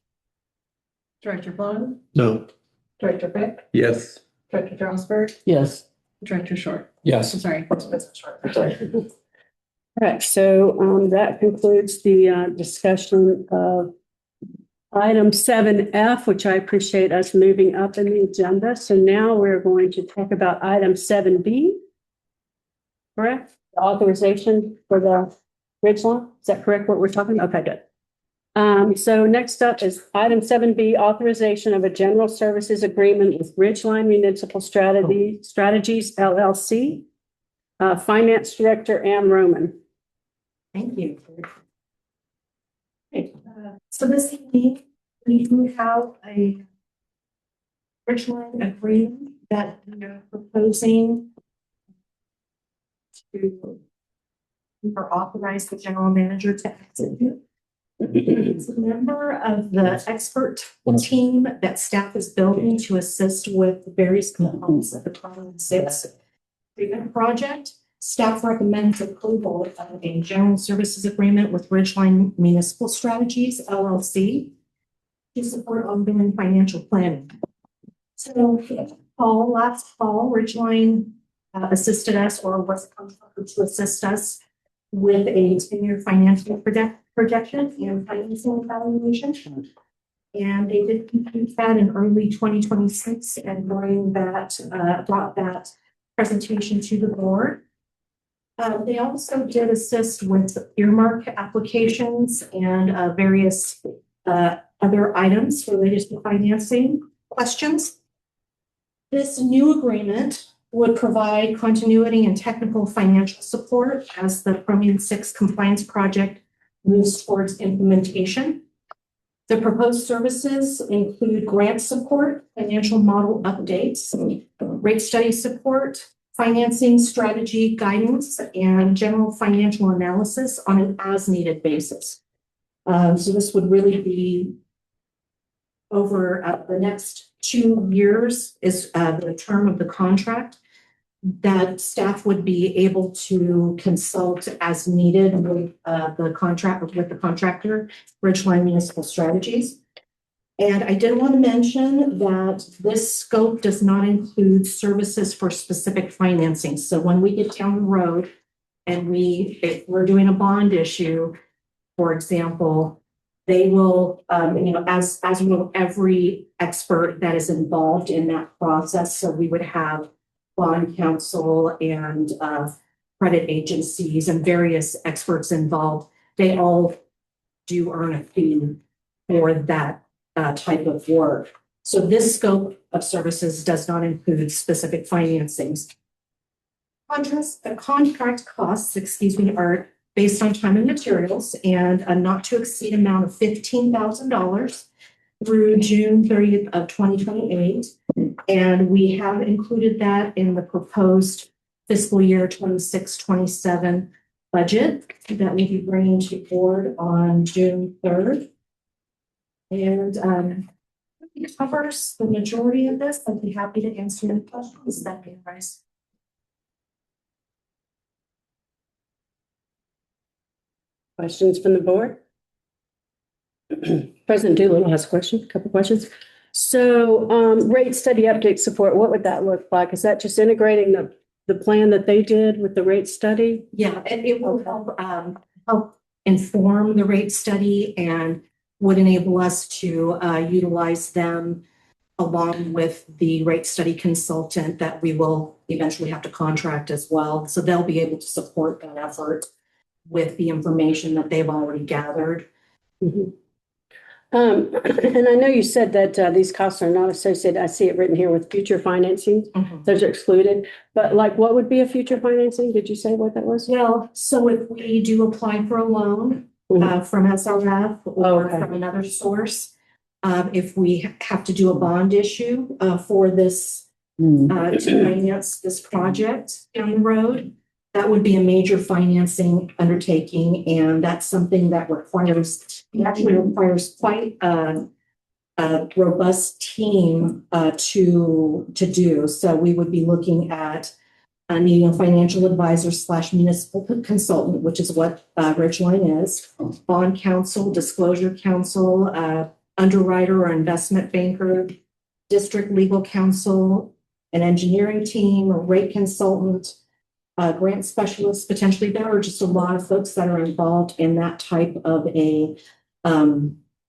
Director Sloan? No. Director Beck? Yes. Director Jarlsberg? Yes. Director Short? Yes. I'm sorry. President Short. I'm sorry. All right, so that concludes the discussion of item 7F, which I appreciate us moving up in the agenda. So now we're going to talk about item 7B. Correct? The authorization for the Ridgeline. Is that correct what we're talking about? Okay, good. So next up is item 7B, authorization of a general services agreement with Ridgeline Municipal Strategies LLC. Finance Director Ann Roman. Thank you. So this evening, we do have a Ridgeline agreement that we are proposing to authorize the general manager to execute. It's a member of the expert team that staff is building to assist with the various components of the 2026 treatment project. Staff recommends approval of a general services agreement with Ridgeline Municipal Strategies LLC to support ongoing financial planning. So last fall, Ridgeline assisted us or was contracted to assist us with a 10-year financial projection and financing evaluation. And they did complete that in early 2026 and brought that presentation to the board. They also did assist with earmark applications and various other items related to financing questions. This new agreement would provide continuity and technical financial support as the Chromium 6 compliance project moves towards implementation. The proposed services include grant support, financial model updates, rate study support, financing strategy guidance, and general financial analysis on an as-needed basis. So this would really be over the next 2 years is the term of the contract that staff would be able to consult as needed with the contractor, Ridgeline Municipal Strategies. And I did want to mention that this scope does not include services for specific financing. So when we get down the road and if we're doing a bond issue, for example, they will, as will every expert that is involved in that process. So we would have bond counsel and credit agencies and various experts involved. They all do earn a fee for that type of work. So this scope of services does not include specific financings. Contract costs, are based on time and materials and a not to exceed amount of $15,000 through June 30th of 2028. And we have included that in the proposed fiscal year 26-27 budget that we'll be bringing to board on June 3rd. And it covers the majority of this. I'd be happy to answer any questions that may arise. Questions from the board? President Doolittle has a question, a couple questions. So rate study update support, what would that look like? Is that just integrating the plan that they did with the rate study? Yeah, it will help inform the rate study and would enable us to utilize them along with the rate study consultant that we will eventually have to contract as well. So they'll be able to support that effort with the information that they've already gathered. Mm-hmm. And I know you said that these costs are not associated, I see it written here, with future financing. Mm-hmm. Those are excluded. But like, what would be a future financing? Did you say what that was? Well, so if we do apply for a loan from SRF or from another source, if we have to do a bond issue for this to finance this project down the road, that would be a major financing undertaking, and that's something that actually requires quite a robust team to do. So we would be looking at needing a financial advisor / municipal consultant, which is what Ridgeline is, bond counsel, disclosure counsel, underwriter or investment banker, district legal counsel, an engineering team, a rate consultant, grant specialist. Potentially there are just a lot of folks that are involved in that type of a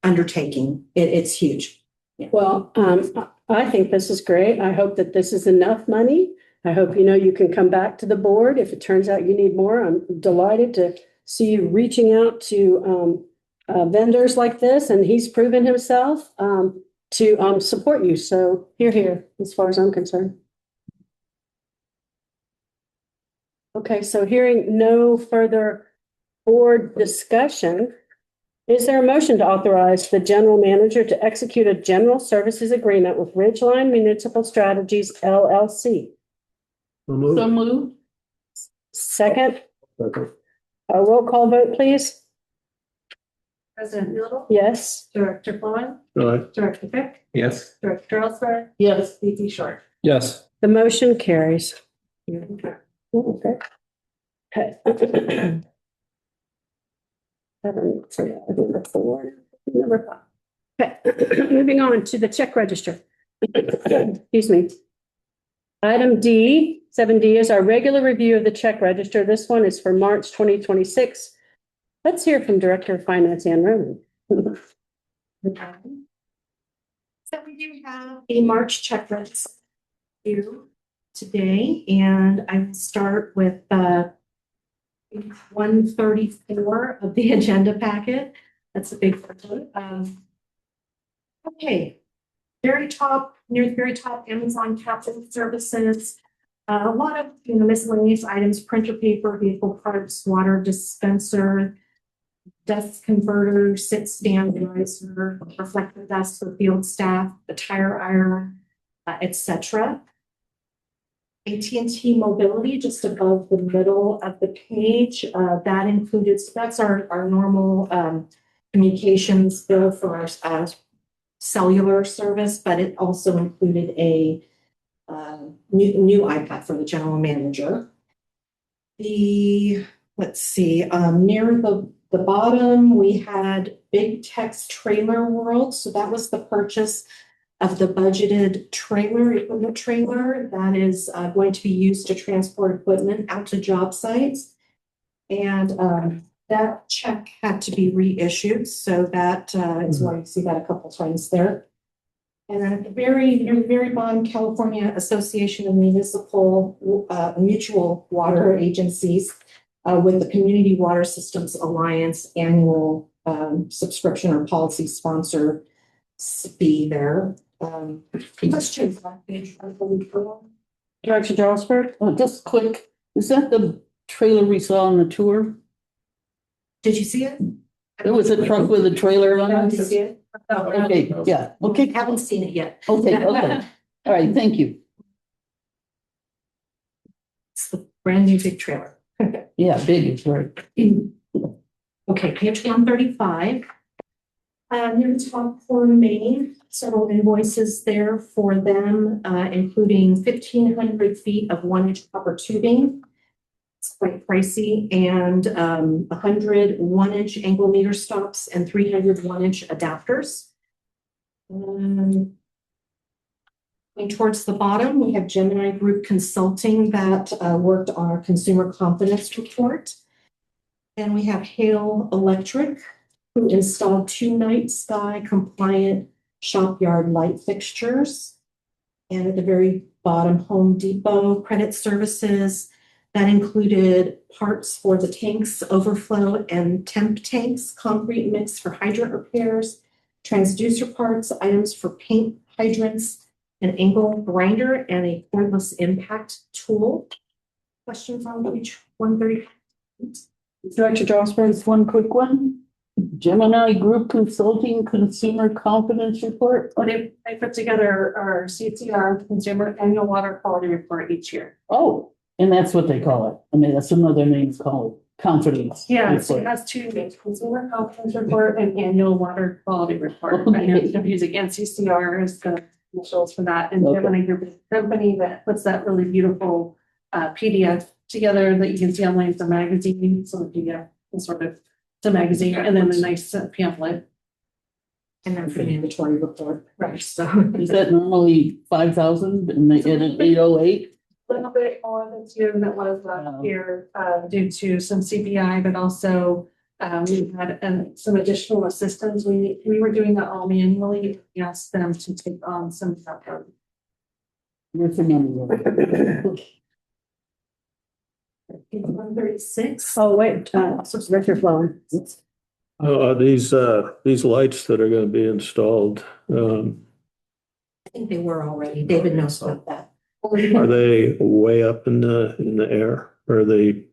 undertaking. It's huge. Well, I think this is great. I hope that this is enough money. I hope, you can come back to the board. If it turns out you need more, I'm delighted to see you reaching out to vendors like this, and he's proven himself to support you. So here, as far as I'm concerned. Okay, so hearing no further board discussion, is there a motion to authorize the general manager to execute a general services agreement with Ridgeline Municipal Strategies LLC? So moved. So moved. Second, a roll call vote, please. President Noodle? Yes. Director Flynn? Aye. Director Fick? Yes. Director Ellsworth? Yes. VP Short? Yes. The motion carries. Okay. Okay. Number 5. Okay, moving on to the check register. Excuse me. Item D, 7D is our regular review of the check register. This one is for March 2026. Let's hear from Director of Finance, Ann Roman. So we do have a March check register here today, and I will start with 134 of the agenda packet. That's a big one. Okay, very top, near the very top, Amazon Capital Services. A lot of miscellaneous items: printer paper, vehicle parts, water dispenser, desk converter, sit stand riser, reflective desk for field staff, the tire iron, etc. AT&T Mobility, just above the middle of the page, that included, so that's our normal communications bill for our cellular service, but it also included a new iPad for the general manager. Let's see, near the bottom, we had Big Tex Trailer World. So that was the purchase of the budgeted equipment trailer that is going to be used to transport equipment out to job sites. And that check had to be reissued. So that is why you see that a couple times there. And then at the very bottom, California Association of Municipal Mutual Water Agencies with the Community Water Systems Alliance annual subscription or policy sponsor fee there. Let's change that page. Director Jarlsberg? Oh, just quick, is that the trailer we saw on the tour? Did you see it? There was a truck with a trailer on Did you it? see it? Okay, yeah, okay, Haven't seen it yet. okay, all right, thank you. It's the brand new big trailer. Yeah, big is right. Okay, page 135. Near the top for Maine, several invoices there for them, including 1,500 feet of 1-inch copper tubing. It's quite pricey, and 100 1-inch angle meter stops and 300 1-inch adapters. Going towards the bottom, we have Gemini Group Consulting that worked on our consumer confidence report. And we have Hale Electric, who installed 2 night sky compliant shop yard light fixtures. And at the very bottom, Home Depot Credit Services that included parts for the tanks, overflow and temp tanks, concrete mix for hydrant repairs, transducer parts, items for paint hydrants, an angle grinder, and a cordless impact tool. Questions on page 130? Director Jarlsberg? Just one quick one. Gemini Group Consulting Consumer Confidence Report. Well, they put together our CCR Consumer Annual Water Quality Report each year. Oh, And that's what they call it. I mean, that's another name called confidence. Yeah, so it report. has two names, consumer confidence report and annual water quality report. I know it's confusing. NCCR is the initials for that. And Okay. Gemini Group is the company that puts that really beautiful PDF together that you can see online. It's a magazine, so the PDF is sort of, it's a magazine and then a nice pamphlet. And then for the mandatory report. Right. So. Is that normally 5,000 and they get an 808? A little bit more this year than it was last year, due to some CPI, but also, we had some additional assistance. We were doing that all manually. We asked them to take on some of that burden. What's the number? 136. Oh, wait, Director Flowers. These lights that are gonna be installed, I think they were already. David knows about that. are they way up in the air? Or are they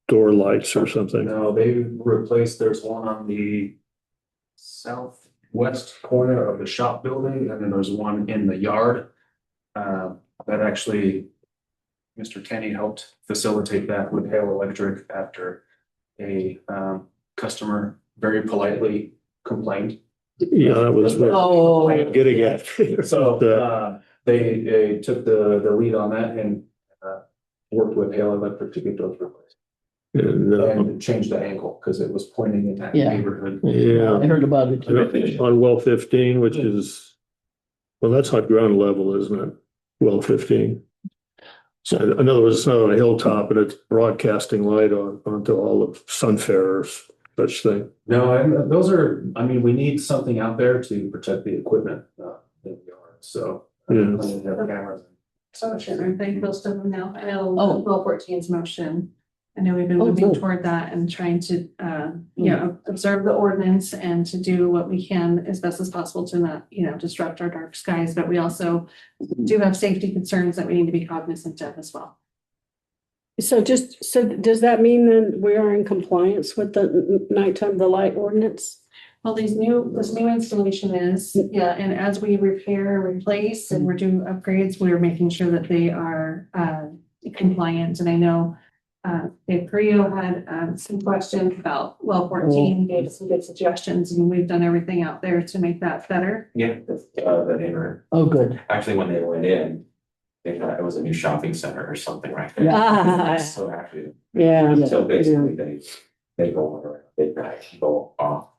door lights or something? No, they replaced, there's one on the southwest corner of the shop building, and then there's one in the yard. That actually, Mr. Kenny helped facilitate that with Hale Electric after a customer very politely complained. Yeah, that was what Oh, I'm getting at. So they took the lead on that and worked with Hale Electric to get those replaced. And changed the angle because it was pointing in that Yeah. neighborhood. Yeah. I heard about it too. On well 15, which is, well, that's on ground level, isn't it? Well 15. So in other words, it's not on a hilltop, but it's broadcasting light onto all of Sunfarers, such thing. No, and those are, I mean, we need something out there to protect the equipment in the yard, so. Yeah. we have cameras. So sure, they most of them now. I know Oh. Bill 14's motion. I know we've been Oh, moving good. toward that and trying to, observe the ordinance and to do what we can as best as possible to not, disrupt our dark skies. But we also do have safety concerns that we need to be cognizant of as well. So does that mean then we are in compliance with the nighttime, the light ordinance? Well, this new installation is, and as we repair, replace, and we're doing upgrades, we're making sure that they are compliant. And I know Dave Carrillo had some questions about well 14, gave us some good suggestions, and we've done everything out there to make that better. Yeah, that neighborhood. Oh, good. Actually, when they went in, they thought it was a new shopping center or something right there. Yeah. So actually, Yeah. so basically they go around midnight, go off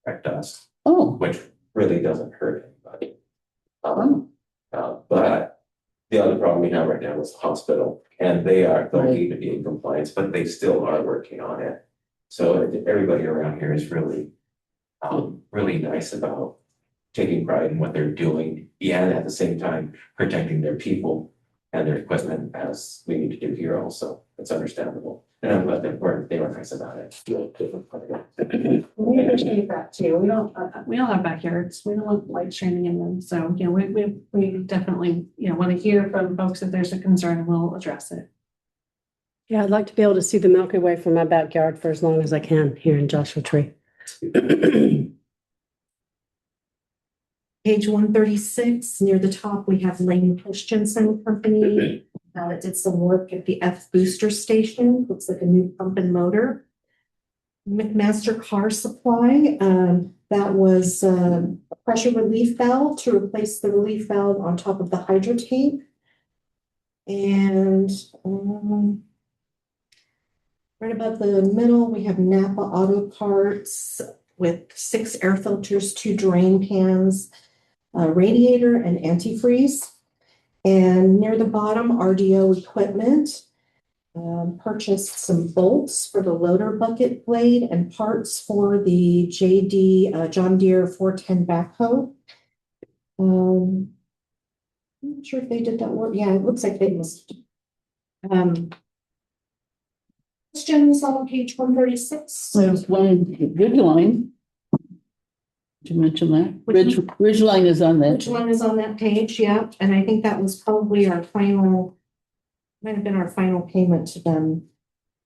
at dusk, Oh, which really doesn't hurt anybody. But the other problem we have right now is the hospital, and they don't need to be in compliance, but they still are working on it. So everybody around here is really, really nice about taking pride in what they're doing, and at the same time protecting their people and their equipment, as we need to do here also. It's understandable. And I'm glad they were nice about it. We appreciate that too. We don't have backyards. We don't want light shining in them. So, we definitely, want to hear from folks if there's a concern, and we'll address it. Yeah, I'd like to be able to see the Milky Way from my backyard for as long as I can here in Joshua Tree. Page 136, near the top, we have Lane Christensen Company. It did some work at the F booster station. Looks like a new pump and motor. McMaster Car Supply, that was a pressure relief valve to replace the relief valve on top of the hydro tank. And right above the middle, we have Napa Auto Parts with 6 air filters, 2 drain pans, a radiator, and antifreeze. And near the bottom, RDO Equipment purchased some bolts for the loader bucket blade and parts for the JD John Deere 410 backhoe. I'm not sure if they did that work. Yeah, it looks like they must. Questions on page 136? there's one Ridgeline. Did you mention that? Which Ridgeline is on that. Which one is on that page? Yeah, and I think that was probably our final, might have been our final payment to them.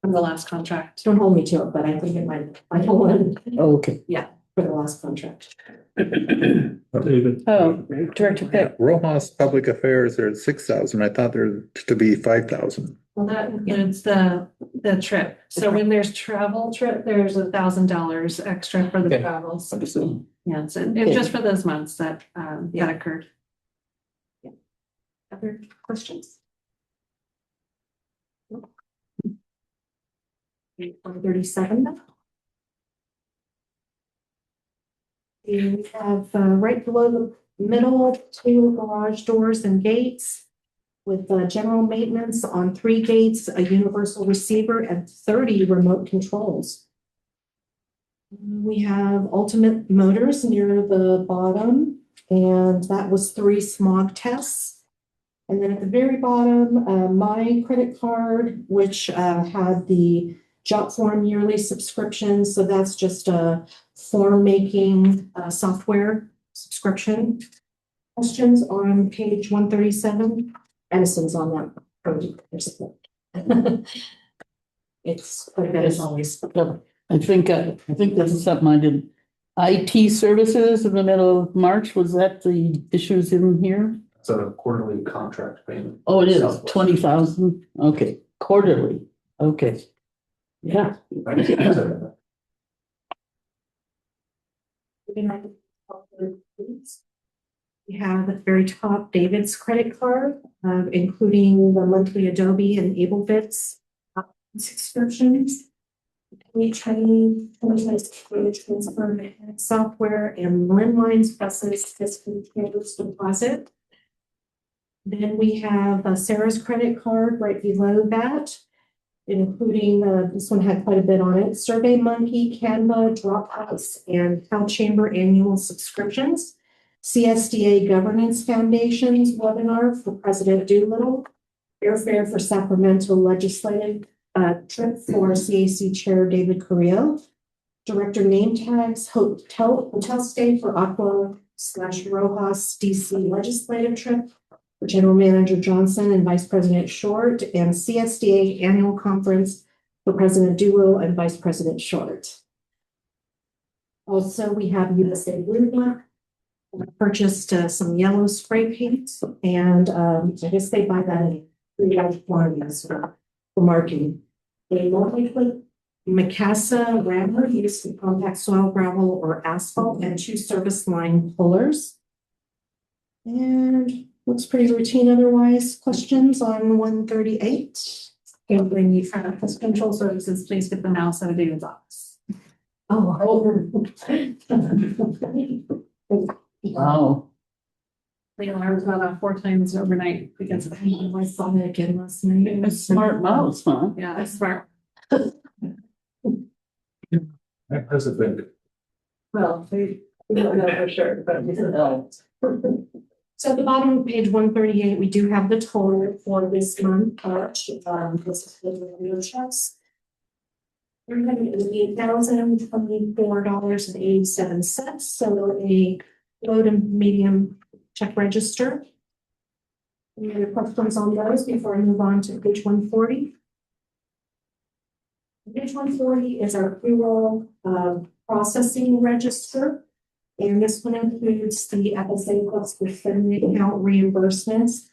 From the last contract. Don't hold me to it, but I think it might have been the final one Oh, okay. for the last contract. David? Oh, Director Pitt. Rojas Public Affairs, they're at 6,000. I thought there to be 5,000. Well, that includes the trip. So when there's travel trip, there's $1,000 extra for the Okay. travels. Understood. Yeah, so it's just for those months that that occurred. Other questions? 137. We have right below the middle, 2 garage doors and gates with general maintenance on 3 gates, a universal receiver, and 30 remote controls. We have Ultimate Motors near the bottom, and that was 3 smog tests. And then at the very bottom, my credit card, which had the job form yearly subscription. So that's just a form making software subscription. Questions on page 137? Edison's on that project. It's quite a bit as always. I think this is something I did. IT services in the middle of March, was that the issues in here? It's a quarterly contract payment. Oh, it is Southwest. 20,000, okay, quarterly, okay. Yeah. We have at the very top David's credit card, including the monthly Adobe and AbleBits subscriptions. We training, transfer software and landlines, buses, campus deposit. Then we have Sarah's credit card right below that, including, this one had quite a bit on it, SurveyMonkey, Canva, Dropbox, and CalChamber annual subscriptions. CSDA Governance Foundation's webinar for President Doolittle, airfare for Sacramento legislative trip for CAC Chair David Carrillo, director name tags, hotel stay for Aqua/Rojas DC legislative trip for General Manager Johnson and Vice President Short, and CSDA annual conference for President Doolittle and Vice President Short. Also, we have USA Blue Book. Purchased some yellow spray paint, and I guess they buy that in large quantities for marketing. A multi-clip Mikasa rammer used to compact soil, gravel, or asphalt, and 2 service line pullers. And looks pretty routine otherwise. Questions on 138? And when you pest control services, please get the mouse out of David's office. Wow. The alarm's gone off 4 times overnight because of the I saw that again last night. A smart mouse, huh? Yeah, that's smart. That hasn't been. Well, we don't know for sure, but we know. So at the bottom of page 138, we do have the total for this month, this is the real checks. $388,024.87, so a low to medium check register. Any other questions on those before I move on to page 140? Page 140 is our payroll processing register. And this one includes the FSA plus within account reimbursements.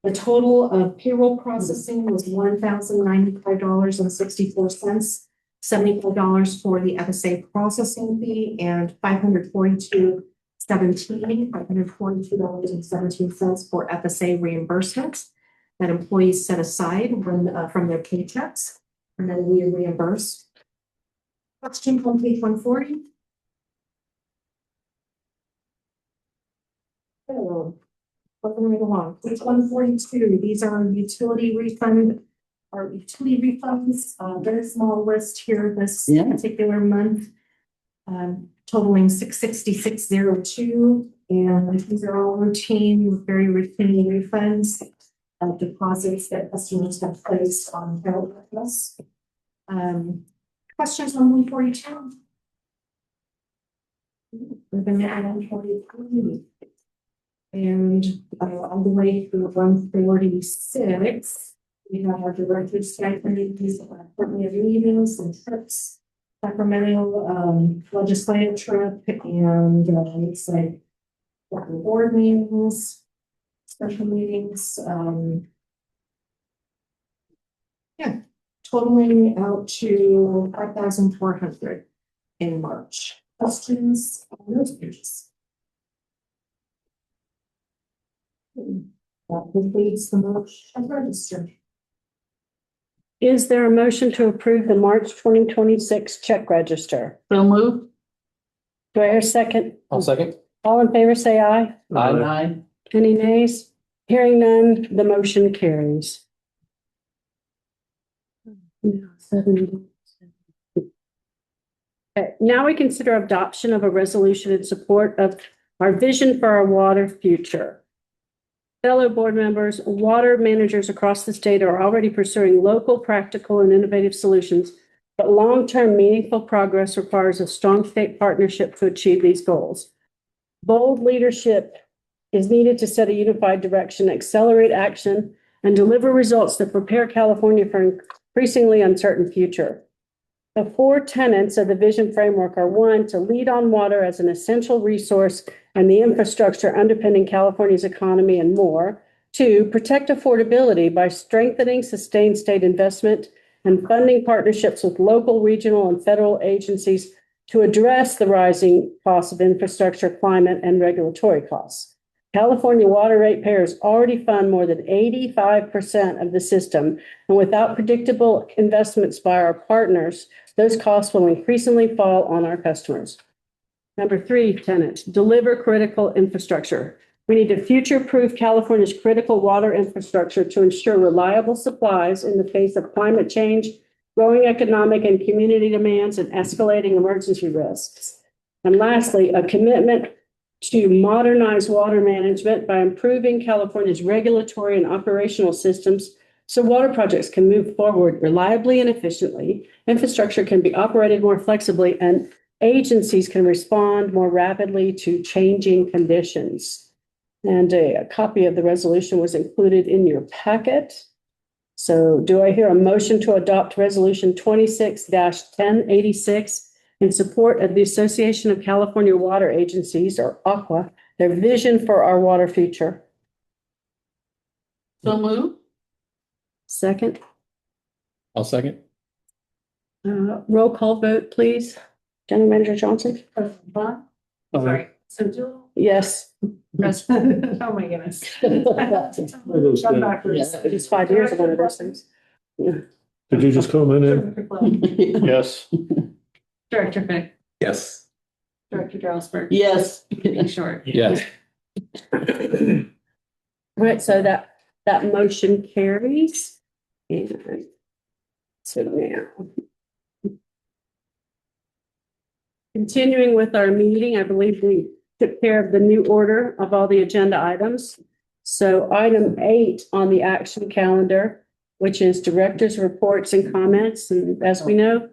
The total of payroll processing was $1,095.64, $74 for the FSA processing fee, and $542.17 for FSA reimbursements that employees set aside when from their paychecks, and then we reimburse. Question on page 140. So, moving right along, page 142, these are utility refunds. Very small list here this particular month, totaling $666.02, and these are all routine, very routine refunds of deposits that customers have placed on account with us. Questions on 142? Moving on 143. And all the way through 146, we have our directed stipend, these currently of meetings and trips, Sacramento legislative trip, and it's like board meetings, special meetings, totaling out to 5,400 in March. Questions on those pages? That concludes the motion register. Is there a motion to approve the March 2026 check register? So moved. Do I hear a second? I'll second. All in favor, say aye. Aye. Any nays? Hearing none, the motion carries. Okay, now we consider adoption of a resolution in support of our vision for our water future. Fellow board members, water managers across the state are already pursuing local, practical, and innovative solutions, but long-term meaningful progress requires a strong state partnership to achieve these goals. Bold leadership is needed to set a unified direction, accelerate action, and deliver results that prepare California for an increasingly uncertain future. The 4 tenets of the vision framework are: 1, to lead on water as an essential resource and the infrastructure underpinning California's economy and more; 2, protect affordability by strengthening sustained state investment and funding partnerships with local, regional, and federal agencies to address the rising costs of infrastructure, climate, and regulatory costs. California water ratepayers already fund more than 85% of the system, and without predictable investments by our partners, those costs will increasingly fall on our customers. Number 3 tenet, deliver critical infrastructure. We need to future-proof California's critical water infrastructure to ensure reliable supplies in the face of climate change, growing economic and community demands, and escalating emergency risks. And lastly, a commitment to modernize water management by improving California's regulatory and operational systems so water projects can move forward reliably and efficiently, infrastructure can be operated more flexibly, and agencies can respond more rapidly to changing conditions. And a copy of the resolution was included in your packet. So do I hear a motion to adopt Resolution 26-1086 in support of the Association of California Water Agencies, or ACWA, their vision for our water future? So moved. Second, I'll second. roll call vote, please. General Manager Johnson? Vaughn? Sorry, Sajil? Yes. President, oh my goodness. those I'm good. backwards. It is 5 years ago, those things. Did you just comment in? Director Flynn, Yes. Director Fick, Yes. Director Drosberg. Yes. Being short. Yes. Right, so that motion carries. And so now, continuing with our meeting, I believe we took care of the new order of all the agenda items. So item 8 on the action calendar, which is director's reports and comments. And as we know,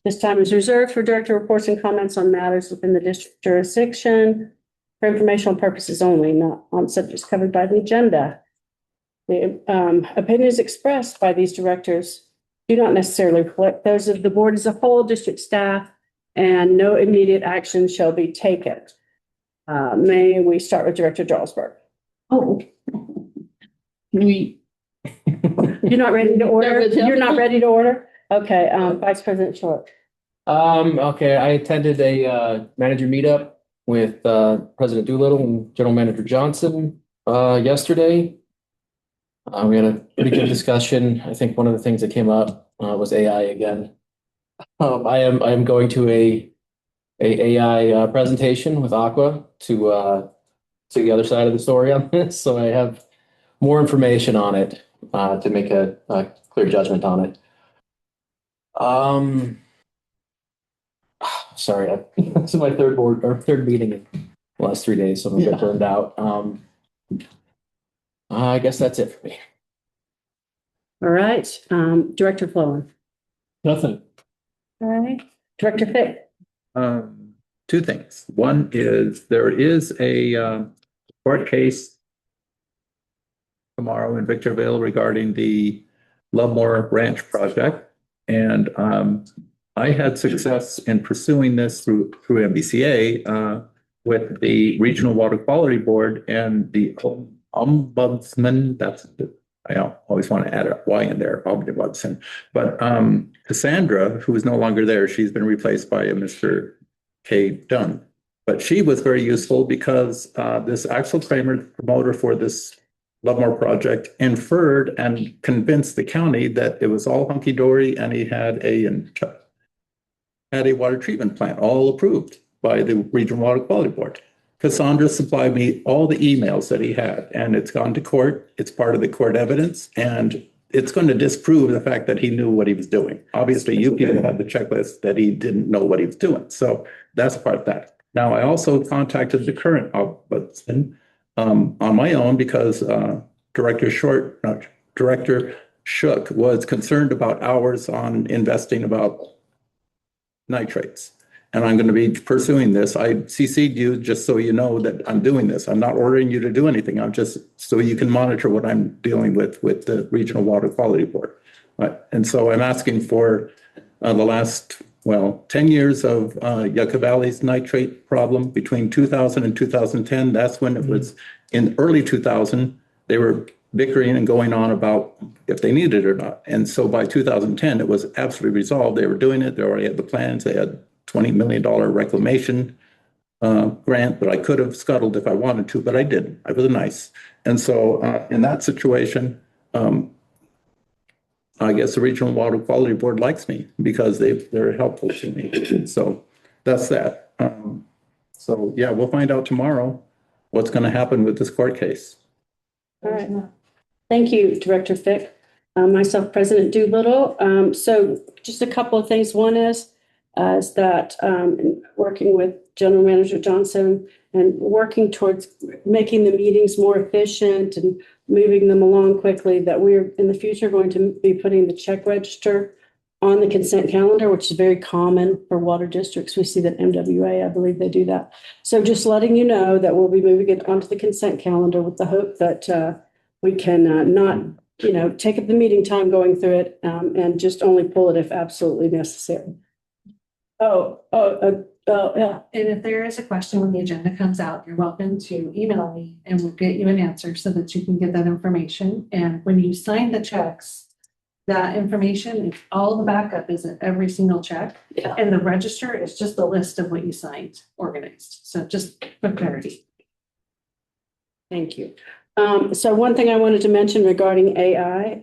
this time is reserved for director reports and comments on matters within the district jurisdiction for informational purposes only, not on subjects covered by the agenda. The opinions expressed by these directors do not necessarily reflect those of the board as a whole, district staff, and no immediate action shall be taken. May we start with Director Jarlsberg? Oh. We, You're not ready to order? You're not ready to order? Okay, Vice President Short. Okay, I attended a manager meetup with President Doolittle and General Manager Johnson yesterday. We had a pretty good discussion. I think one of the things that came up was AI again. I am going to a AI presentation with Aqua to see the other side of the story on this. So I have more information on it to make a clear judgment on it. Sorry, this is my third meeting in the last 3 days, so I'm a bit burned out. I guess that's it for me. All right, Director Flowen. Nothing. All right, Director Fick. 2 things. One is there is a court case tomorrow in Victorville regarding the Lovemore Ranch project. And I had success in pursuing this through MBCA with the Regional Water Quality Board and the Ombudsman, that's I always want to add a Y in there, Albany Watson. But Cassandra, who is no longer there, she's been replaced by a Mr. K. Dunn. But she was very useful because this Axel Kramer, promoter for this Lovemore project, inferred and convinced the county that it was all hunky-dory and he had a water treatment plant, all approved by the Regional Water Quality Board. Cassandra supplied me all the emails that he had, and it's gone to court. It's part of the court evidence, and it's going to disprove the fact that he knew what he was doing. Obviously, you people had the checklist that he didn't know what he was doing. So that's part of that. Now, I also contacted the current ombudsman on my own because Director Shook was concerned about hours on investing about nitrates. And I'm going to be pursuing this. I CC'd you just so you know that I'm doing this. I'm not ordering you to do anything. I'm just so you can monitor what I'm dealing with the Regional Water Quality Board. And so I'm asking for the last, 10 years of Yucca Valley's nitrate problem between 2000 and 2010. That's when it was in early 2000. They were bickering and going on about if they needed it or not. And so by 2010, it was absolutely resolved. They were doing it. They already had the plans. They had $20 million reclamation grant that I could have scuttled if I wanted to, but I didn't. I was nice. And so in that situation, I guess the Regional Water Quality Board likes me because they're helpful to me. So that's that. So yeah, we'll find out tomorrow what's going to happen with this court case. All right. Thank you, Director Fick. Myself, President Doolittle. So just a couple of things. One is that working with General Manager Johnson and working towards making the meetings more efficient and moving them along quickly, that we're in the future going to be putting the check register on the consent calendar, which is very common for water districts. We see that MWA, I believe they do that. So just letting you know that we'll be moving it onto the consent calendar with the hope that we can not, take up the meeting time going through it and just only pull it if absolutely necessary. Yeah. And if there is a question when the agenda comes out, you're welcome to email me and we'll get you an answer so that you can get that information. And when you sign the checks, that information, all the backup is in every single check. Yeah. And the register is just the list of what you signed organized. So just for clarity. Thank you. So one thing I wanted to mention regarding AI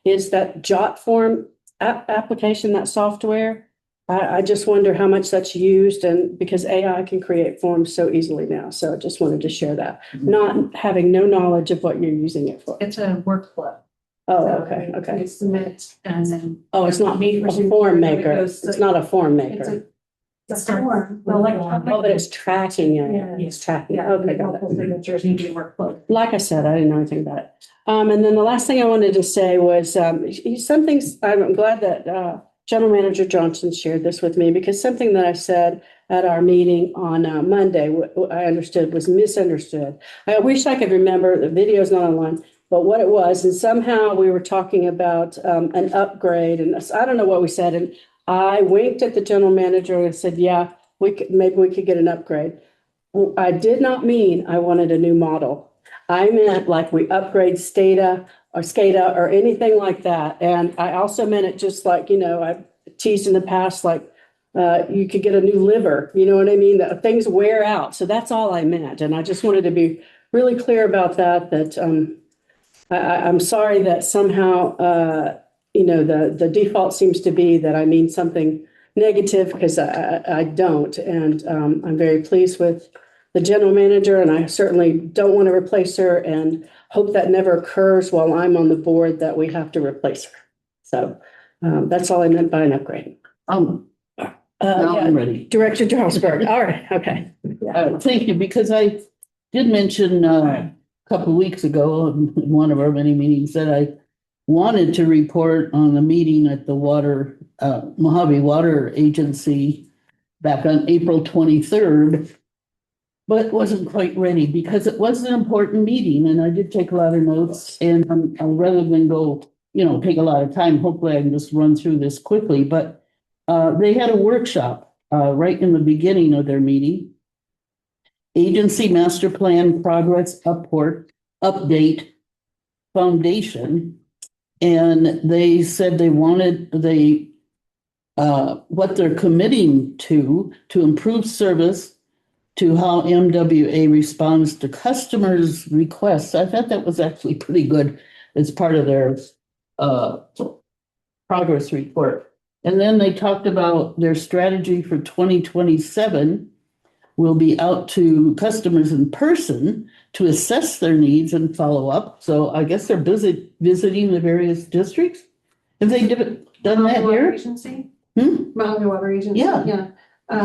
is that JotForm application, that software. I just wonder how much that's used, and because AI can create forms so easily now. So I just wanted to share that, not having no knowledge of what you're using it for. It's a workflow. Oh, okay. You submit and then. Oh, it's not a form maker. It's not a form maker. It's a form. Oh, but it's tracking it. Yeah. It's tracking. Yeah, Okay, got multiple it. signatures need to be workflow. Like I said, I didn't know anything about it. And then the last thing I wanted to say was something, I'm glad that General Manager Johnson shared this with me, because something that I said at our meeting on Monday, what I understood was misunderstood. I wish I could remember, the video's not online, but what it was, and somehow we were talking about an upgrade, and I don't know what we said, and I winked at the general manager and said, yeah, maybe we could get an upgrade. I did not mean I wanted a new model. I meant like we upgrade SCADA or anything like that. And I also meant it just like, I've teased in the past, like you could get a new liver, you know what I mean? That things wear out. So that's all I meant. And I just wanted to be really clear about that I'm sorry that somehow, the default seems to be that I mean something negative, because I don't. And I'm very pleased with the general manager, and I certainly don't want to replace her, and hope that never occurs while I'm on the board that we have to replace her. So that's all I meant by an upgrade. Now I'm ready. Director Jarlsberg. All right. Okay. Thank you, because I did mention a couple of weeks ago in one of our many meetings that I wanted to report on the meeting at the Mojave Water Agency back on April 23rd, but wasn't quite ready because it was an important meeting, and I did take a lot of notes, and rather than go, take a lot of time, hopefully I can just run through this quickly, but they had a workshop right in the beginning of their meeting. Agency Master Plan Progress Update. Foundation. And they said what they're committing to improve service to how MWA responds to customers' requests. I thought that was actually pretty good as part of their progress report. And then they talked about their strategy for 2027 will be out to customers in person to assess their needs and follow up. So I guess they're busy visiting the various districts. Have they done that Water here? Agency? Hmm? Mahogany Water Agency? Yeah. Yeah.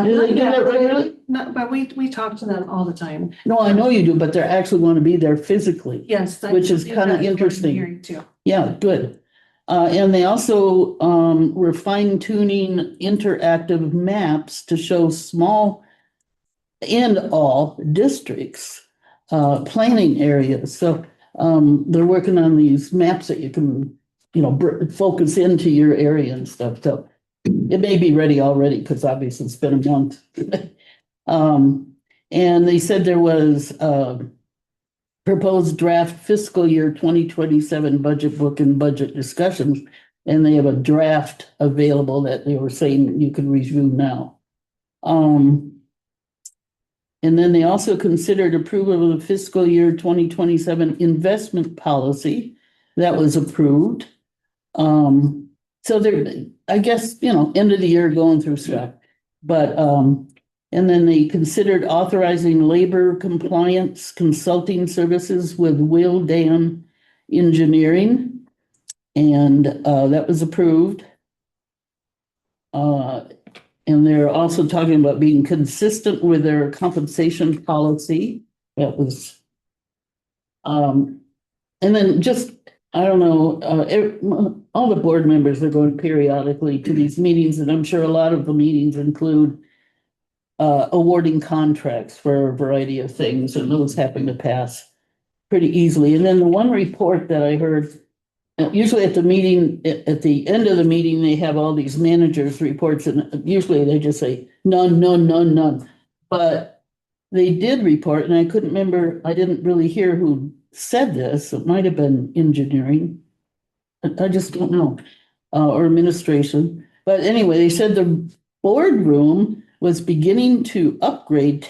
Do they do that regularly? No, but we talk to them all the time. No, I know you do, but they're actually going to be there physically. Yes. Which is kind of interesting. Hearing too. Yeah, good. And they also were fine tuning interactive maps to show small and all districts, planning areas. So they're working on these maps that you can, focus into your area and stuff. So it may be ready already because obviously it's been a month. And they said there was proposed draft fiscal year 2027 budget book and budget discussions. And they have a draft available that they were saying you can review now. And then they also considered approval of the fiscal year 2027 investment policy that was approved. So they're, I guess, end of the year going through stuff. But, and then they considered authorizing labor compliance consulting services with Will Dan Engineering. And that was approved. And they're also talking about being consistent with their compensation policy. That was, and then just, I don't know, all the board members are going periodically to these meetings, and I'm sure a lot of the meetings include awarding contracts for a variety of things, and those happen to pass pretty easily. And then the one report that I heard, usually at the meeting, at the end of the meeting, they have all these managers' reports, and usually they just say, none, none, none, none. But they did report, and I couldn't remember, I didn't really hear who said this. It might have been engineering. I just don't know, or administration. But anyway, they said the boardroom was beginning to upgrade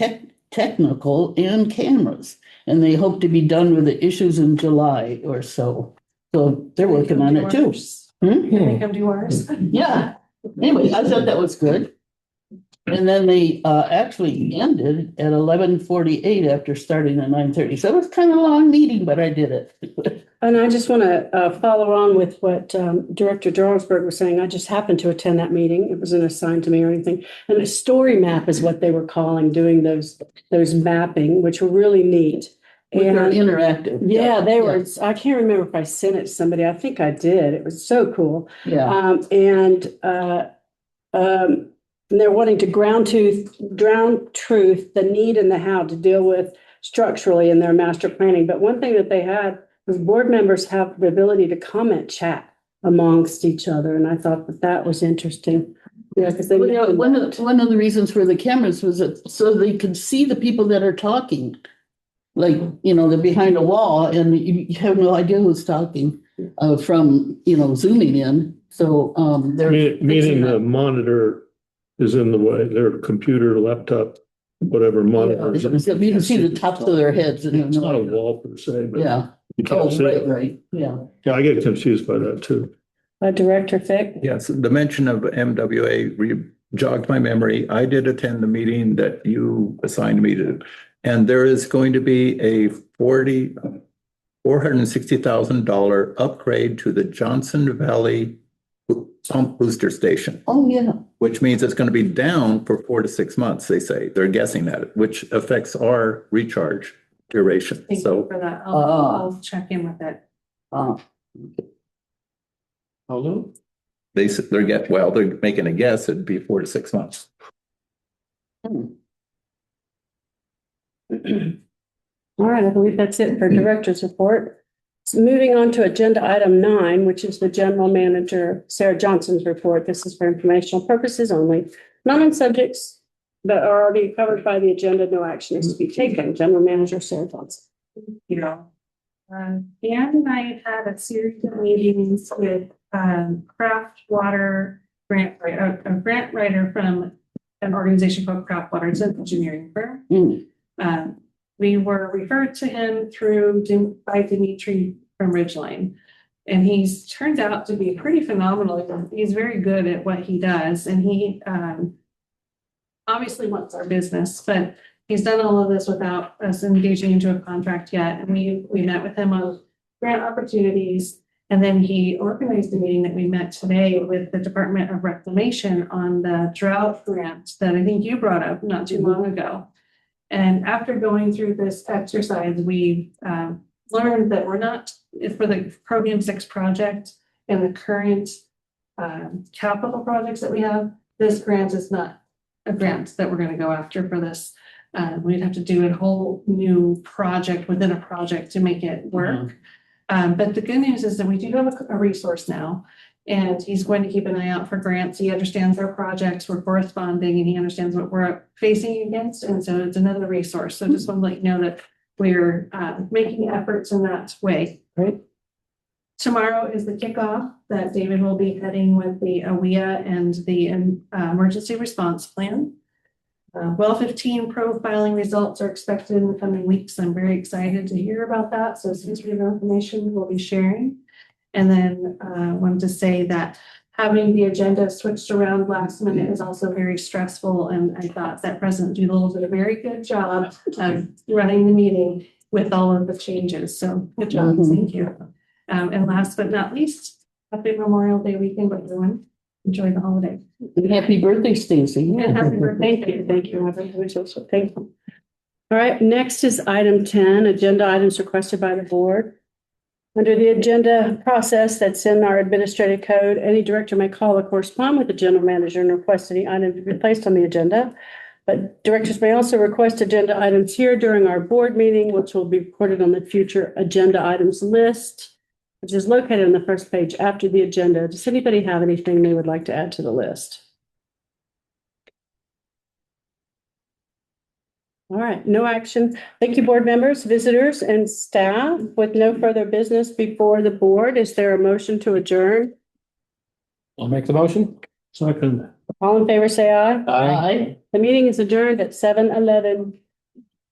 technical and cameras, and they hope to be done with the issues in July or so. So they're working on it too. Can they come do ours? Yeah. Anyway, I thought that was good. And then they actually ended at 11:48 after starting at 9:30. So it was kind of a long meeting, but I did it. And I just want to follow on with what Director Jarlsberg was saying. I just happened to attend that meeting. It wasn't assigned to me or anything. And a story map is what they were calling doing those mapping, which were really neat. And interactive. Yeah, they were. I can't remember if I sent it to somebody. I think I did. It was so cool. Yeah. And they're wanting to ground truth, the need and the how to deal with structurally in their master planning. But one thing that they had was board members have the ability to comment chat amongst each other. And I thought that was interesting. Yeah, because one of the reasons for the cameras was that so they could see the people that are talking. Like, they're behind a wall and you have no idea who's talking from, zooming in. So they're meaning the monitor is in the way, their computer, laptop, whatever monitor. You can see the tops of their heads. It's not a wall per se, but Yeah. you can't see it. Right. Yeah. Yeah, I get confused by that too. Director Fick. Yes, the mention of MWA jogged my memory. I did attend the meeting that you assigned me to. And there is going to be a $460,000 upgrade to the Johnson Valley pump booster station. Oh, yeah. Which means it's going to be down for 4 to 6 months, they say. They're guessing at it, which affects our recharge duration. Thank you So for that. I'll check in with it. Hello? they're making a guess, it'd be 4 to 6 months. All right, I believe that's it for director's report. So moving on to agenda item 9, which is the general manager, Sarah Johnson's report. This is for informational purposes only. Not on subjects that are already covered by the agenda. No action is to be taken. General manager Sarah Johnson. Dan and I had a series of meetings with Craft Water a grant writer from an organization called Craft Water. It's an engineering firm. We were referred to him by Dimitri from Ridgeline. And he's turned out to be pretty phenomenal. He's very good at what he does. And he obviously wants our business, but he's done all of this without us engaging into a contract yet. And we met with him on grant opportunities. And then he organized a meeting that we met today with the Department of Reclamation on the drought grant that I think you brought up not too long ago. And after going through this exercise, we learned that we're not, for the Chromium 6 project and the current capital projects that we have, this grant is not a grant that we're going to go after for this. We'd have to do a whole new project within a project to make it work. But the good news is that we do have a resource now, and he's going to keep an eye out for grants. He understands our projects, we're corresponding, and he understands what we're facing against. And so it's another resource. So just want to let you know that we're making efforts in that way. Right. Tomorrow is the kickoff that David will be heading with the AWIA and the emergency response plan. Well 15 profiling results are expected in the coming weeks. I'm very excited to hear about that. So sensitive information we'll be sharing. And then I wanted to say that having the agenda switched around last minute is also very stressful. And I thought that President Doolittle did a very good job of running the meeting with all of the changes. So good job. Thank you. And last but not least, happy Memorial Day weekend, everyone. Enjoy the holiday. And happy birthday, Stacy. And happy birthday. Thank you. Thank you. All right, next is item 10, agenda items requested by the board. Under the agenda process that's in our administrative code, any director may call or correspond with the general manager and request any item to be placed on the agenda. But directors may also request agenda items here during our board meeting, which will be reported on the future agenda items list, which is located on the first page after the agenda. Does anybody have anything they would like to add to the list? All right, no action. Thank you, board members, visitors, and staff. With no further business before the board, is there a motion to adjourn? I'll make the motion. Second. All in favor, say aye. Aye. The meeting is adjourned at 7:11